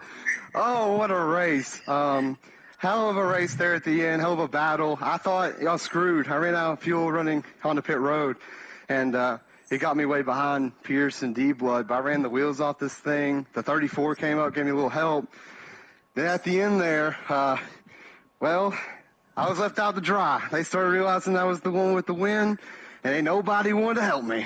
Oh, what a race. Hell of a race there at the end, hell of a battle. I thought y'all screwed. I ran out of fuel running on the pit road, and it got me way behind Pierce and D-Blood, but I ran the wheels off this thing. The 34 came up, gave me a little help. Then at the end there, well, I was left out to dry. They started realizing I was the one with the win, and ain't nobody wanted to help me.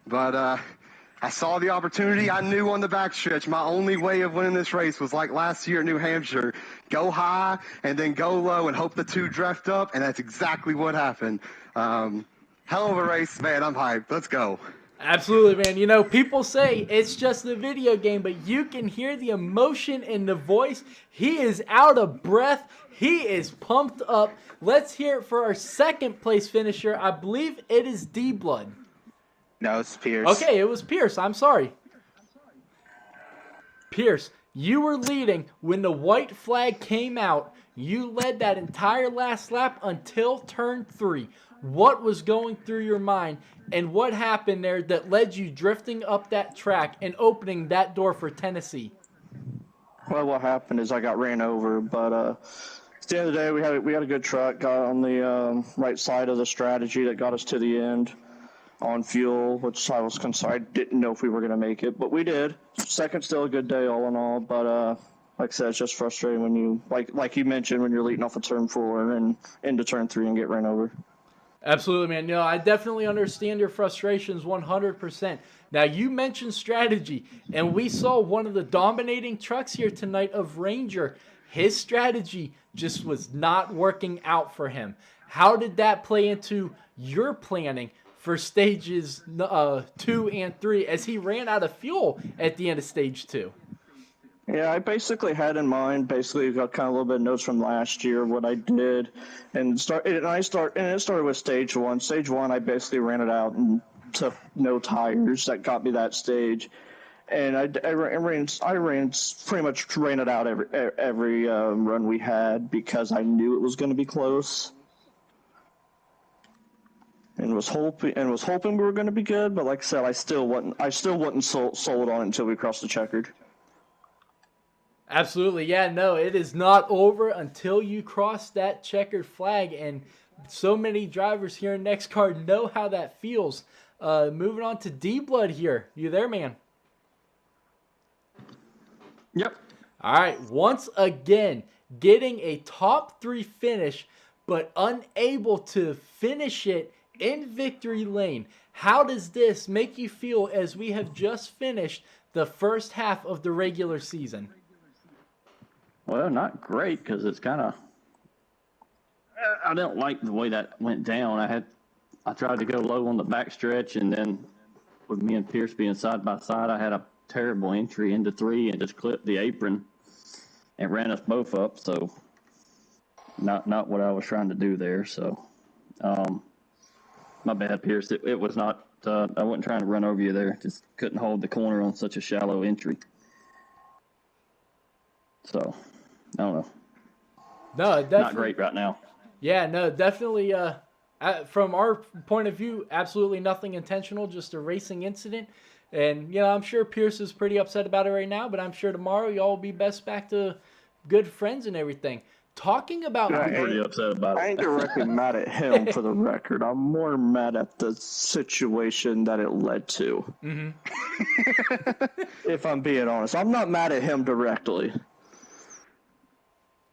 But I saw the opportunity. I knew on the backstretch my only way of winning this race was like last year in New Hampshire. Go high and then go low and hope the 2 draft up, and that's exactly what happened. Hell of a race, man. I'm hyped. Let's go. Absolutely, man. You know, people say it's just a video game, but you can hear the emotion in the voice. He is out of breath. He is pumped up. Let's hear it for our second place finisher. I believe it is D-Blood. No, it's Pierce. Okay, it was Pierce. I'm sorry. Pierce, you were leading when the white flag came out. You led that entire last lap until turn 3. What was going through your mind, and what happened there that led you drifting up that track and opening that door for Tennessee? Well, what happened is I got ran over, but at the end of the day, we had a good truck, got on the right side of the strategy that got us to the end on fuel, which I was concerned. I didn't know if we were going to make it, but we did. Second, still a good day all in all, but like I said, it's just frustrating when you, like you mentioned, when you're leading off of turn 4 and into turn 3 and get ran over. Absolutely, man. You know, I definitely understand your frustrations 100%. Now, you mentioned strategy, and we saw one of the dominating trucks here tonight of Ranger. His strategy just was not working out for him. How did that play into your planning for stages 2 and 3 as he ran out of fuel at the end of stage 2? Yeah, I basically had in mind got kind of a little bit of notes from last year what I did, and it started with stage one. Stage one, I basically ran it out and took no tires. That got me that stage, and I pretty much ran it out every run we had because I knew it was going to be close, and was hoping we were going to be good. But like I said, I still wasn't sold on it until we crossed the checkered. Absolutely, yeah, no, it is not over until you cross that checkered flag, and so many drivers here in NEXXTCAR know how that feels. Moving on to D-Blood here. You there, man? Yep. All right, once again, getting a top 3 finish, but unable to finish it in victory lane. How does this make you feel as we have just finished the first half of the regular season? Well, not great because it's kind of. I don't like the way that went down. I tried to go low on the backstretch, and then with me and Pierce being side by side, I had a terrible entry into 3 and just clipped the apron and ran us both up. So, not what I was trying to do there. So, my bad, Pierce. It was not. I wasn't trying to run over you there. Just couldn't hold the corner on such a shallow entry. So. I don't know. No, definitely not great right now. Yeah, no, definitely. From our point of view, absolutely nothing intentional, just a racing incident. And I'm sure Pierce is pretty upset about it right now, but I'm sure tomorrow y'all will be best back to good friends and everything. Talking about, I'm pretty upset about it. I ain't directly mad at him for the record. I'm more mad at the situation that it led to. Mm-hmm. If I'm being honest, I'm not mad at him directly.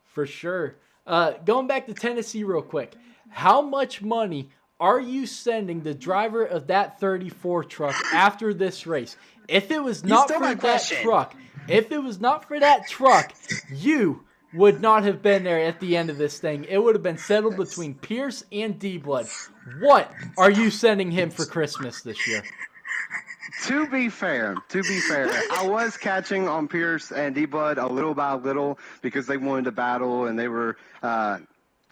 For sure. Going back to Tennessee real quick. How much money are you sending the driver of that 34 truck after this race? If it was not for that truck, you would not have been there at the end of this thing. It would have been settled between Pierce and D-Blood. What are you sending him for Christmas this year? To be fair, I was catching on Pierce and D-Blood a little by little because they wanted to battle and they were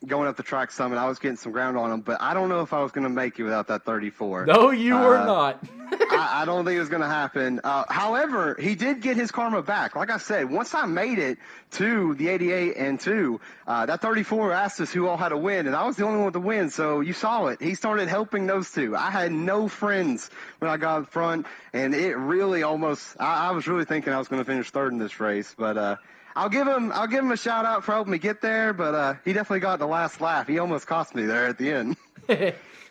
going up the track some, and I was getting some ground on them. But I don't know if I was going to make it without that 34. No, you were not. I don't think it was going to happen. However, he did get his karma back. Like I said, once I made it to the 88 and 2, that 34 asked us who all had a win, and I was the only one to win, so you saw it. He started helping those two. I had no friends when I got in front, and it really almost – I was really thinking I was going to finish third in this race. But I'll give him a shout-out for helping me get there, but he definitely got the last laugh. He almost cost me there at the end.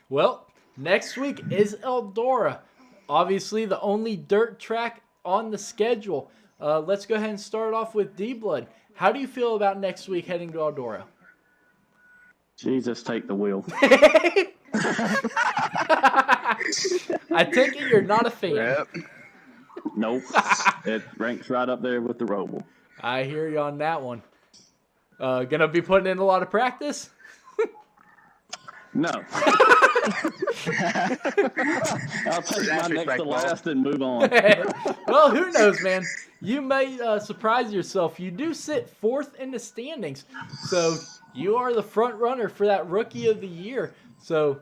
Well, next week is Eldora. Obviously, the only dirt track on the schedule. Let's go ahead and start off with D-Blood. How do you feel about next week heading to Eldora? Jesus, take the wheel. I take it you're not a fan. Yep. Nope. It ranks right up there with the Roval. I hear you on that one. Gonna be putting in a lot of practice? No. I'll take my next to last and move on. Well, who knows, man? You may surprise yourself. You do sit 4th in the standings, so you are the front runner for that Rookie of the Year. So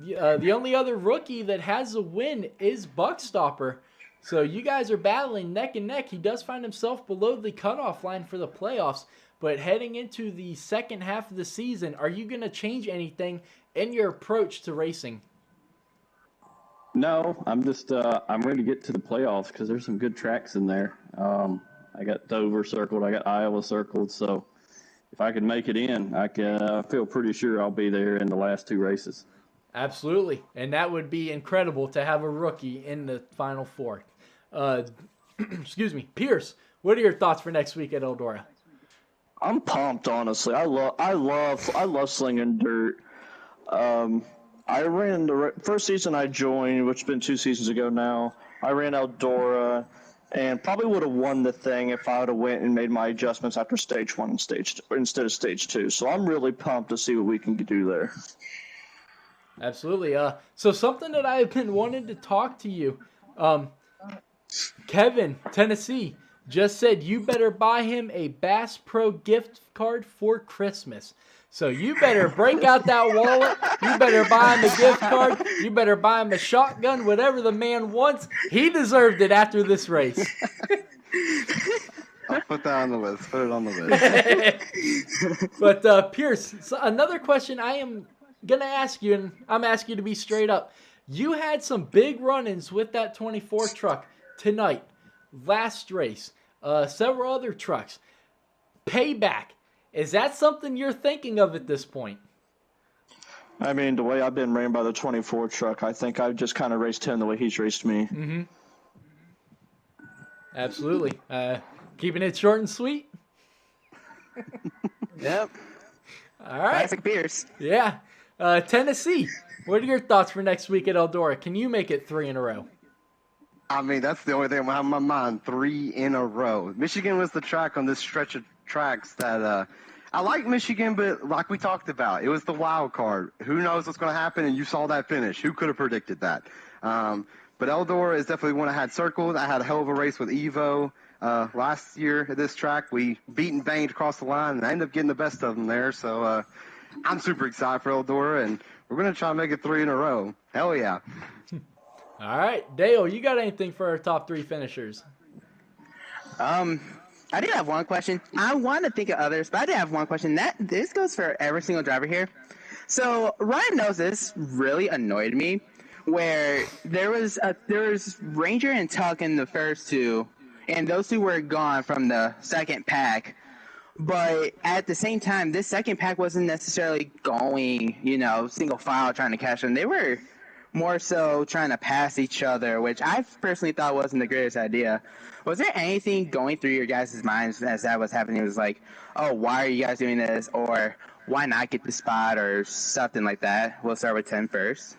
the only other rookie that has a win is Buckstopper. So you guys are battling neck and neck. He does find himself below the cutoff line for the playoffs. But heading into the second half of the season, are you going to change anything in your approach to racing? No, I'm just I'm ready to get to the playoffs because there's some good tracks in there. I got Dover circled, I got Iowa circled, so if I can make it in, I can feel pretty sure I'll be there in the last 2 races. Absolutely, and that would be incredible to have a rookie in the Final Four. Excuse me, Pierce. What are your thoughts for next week at Eldora? I'm pumped, honestly. I love slinging dirt. I ran the first season I joined, which has been 2 seasons ago now. I ran Eldora, and probably would have won the thing if I would have went and made my adjustments after stage 1 and instead of stage 2. So I'm really pumped to see what we can do there. Absolutely. So something that I have been wanting to talk to you, Kevin, Tennessee. just said you better buy him a Bass Pro gift card for Christmas. So you better break out that wallet. You better buy him a gift card. You better buy him a shotgun, whatever the man wants. He deserved it after this race. I'll put that on the list. Put it on the list. But Pierce, so another question I am going to ask you, and I'm asking you to be straight up. You had some big run-ins with that 24 truck tonight, last race, several other trucks. Payback. Is that something you're thinking of at this point? I mean, the way I've been ran by the 24 truck, I think I've just kind of raced him the way he's raced me. Mm-hmm. Absolutely. Keeping it short and sweet? Yep. All right. Classic Pierce. Yeah. Tennessee, what are your thoughts for next week at Eldora? Can you make it 3 in a row? I mean, that's the only thing I have in my mind. 3 in a row. Michigan was the track on this stretch of tracks that I like Michigan, but like we talked about, it was the wild card. Who knows what's going to happen? And you saw that finish. Who could have predicted that? But Eldora is definitely one I had circled. I had a hell of a race with Evo last year at this track. We beat and banged across the line, and I ended up getting the best of them there. So I'm super excited for Eldora, and we're going to try to make it 3 in a row. Hell yeah. All right. Dale, you got anything for our top 3 finishers? I did have one question. I want to think of others, but I did have one question. This goes for every single driver here. So Ryan knows this really annoyed me, where there was Ranger and Tuck in the first 2, and those 2 were gone from the second pack. But at the same time, this second pack wasn't necessarily going, single file trying to catch them. They were more so trying to pass each other, which I personally thought wasn't the greatest idea. Was there anything going through your guys' minds as that was happening? It was like, oh, why are you guys doing this? Or why not get the spot or something like that? We'll start with Tim first.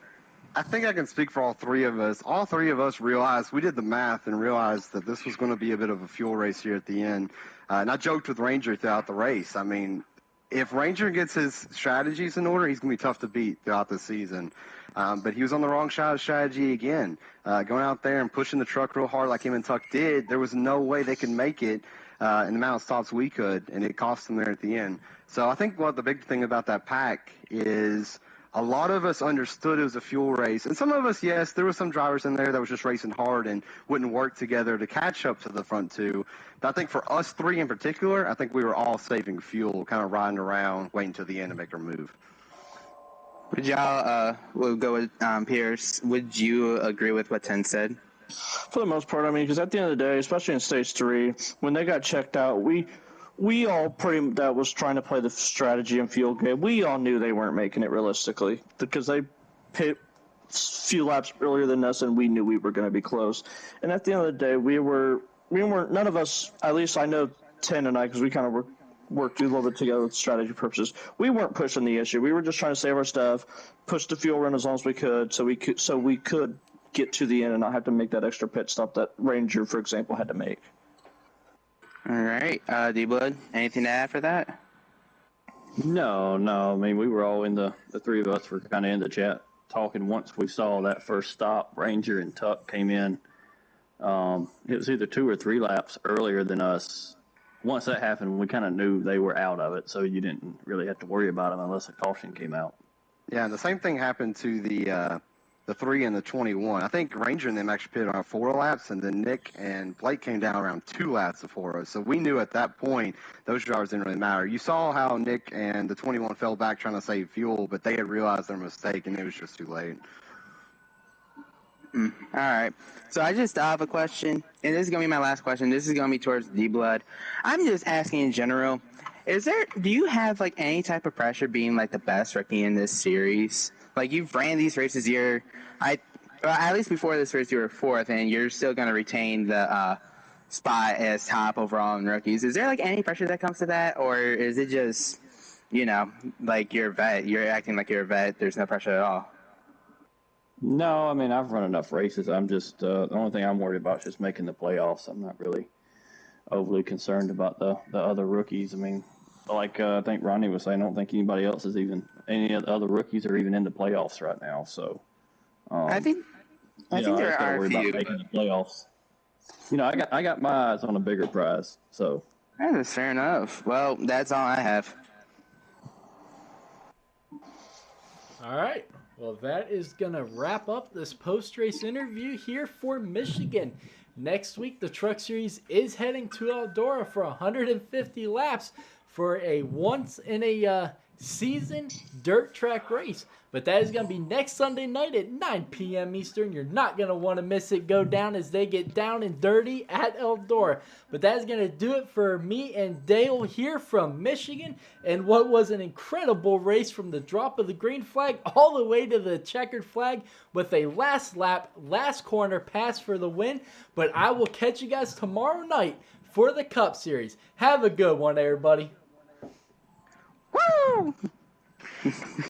I think I can speak for all 3 of us. All 3 of us realized, we did the math and realized that this was going to be a bit of a fuel race here at the end. And I joked with Ranger throughout the race. I mean, if Ranger gets his strategies in order, he's going to be tough to beat throughout the season. But he was on the wrong side of strategy again. Going out there and pushing the truck real hard like him and Tuck did, there was no way they could make it in the amount of stops we could, and it cost them there at the end. So I think what the big thing about that pack is a lot of us understood it was a fuel race. And some of us, yes, there were some drivers in there that was just racing hard and wouldn't work together to catch up to the front 2. But I think for us 3 in particular, I think we were all saving fuel, kind of riding around, waiting till the end to make our move. Would y'all, we'll go with Pierce. Would you agree with what Tim said? For the most part, I mean, because at the end of the day, especially in stage 3, when they got checked out, we all that was trying to play the strategy and fuel game. We all knew they weren't making it realistically because they hit a few laps earlier than us, and we knew we were going to be close. And at the end of the day, we weren't. None of us, at least I know 10 and I, because we kind of worked a little bit together with strategy purposes. We weren't pushing the issue. We were just trying to save our stuff, push the fuel run as long as we could, so we could get to the end and not have to make that extra pit stop that Ranger, for example, had to make. All right, D-Blood, anything to add for that? No. I mean, we were all in the 3 of us were kind of in the chat talking once we saw that first stop. Ranger and Tuck came in. It was either 2 or 3 laps earlier than us. Once that happened, we kind of knew they were out of it, so you didn't really have to worry about them unless a caution came out. Yeah, and the same thing happened to the 3 and the 21. I think Ranger and them actually pitted around 4 laps, and then Nick and Blake came down around 2 laps before us. So we knew at that point those drivers didn't really matter. You saw how Nick and the 21 fell back trying to save fuel, but they had realized their mistake, and it was just too late. All right. So I just have a question, and this is going to be my last question. This is going to be towards D-Blood. I'm just asking in general, do you have, like, any type of pressure being, like, the best rookie in this series? Like, you've ran these races, at least before this race, you were 4th, and you're still going to retain the spot as top overall in rookies. Is there, like, any pressure that comes to that, or is it just, like you're a vet, you're acting like you're a vet, there's no pressure at all? No, I mean, I've run enough races. I'm just, the only thing I'm worried about is just making the playoffs. I'm not really overly concerned about the other rookies. I mean, like I think Ronnie was saying, I don't think any of the other rookies are even in the playoffs right now. So, I think there are a few. Making the playoffs. You know, I got my eyes on a bigger prize. So That's fair enough. Well, that's all I have. All right. Well, that is going to wrap up this post-race interview here for Michigan. Next week, the Truck Series is heading to Eldora for 150 laps for a once-in-a-season dirt track race. But that is going to be next Sunday night at 9 p.m. Eastern. You're not going to want to miss it go down as they get down and dirty at Eldora. But that is going to do it for me and Dale here from Michigan. And what was an incredible race from the drop of the green flag all the way to the checkered flag with a last lap, last corner pass for the win. But I will catch you guys tomorrow night for the Cup Series. Have a good one, everybody. Woo!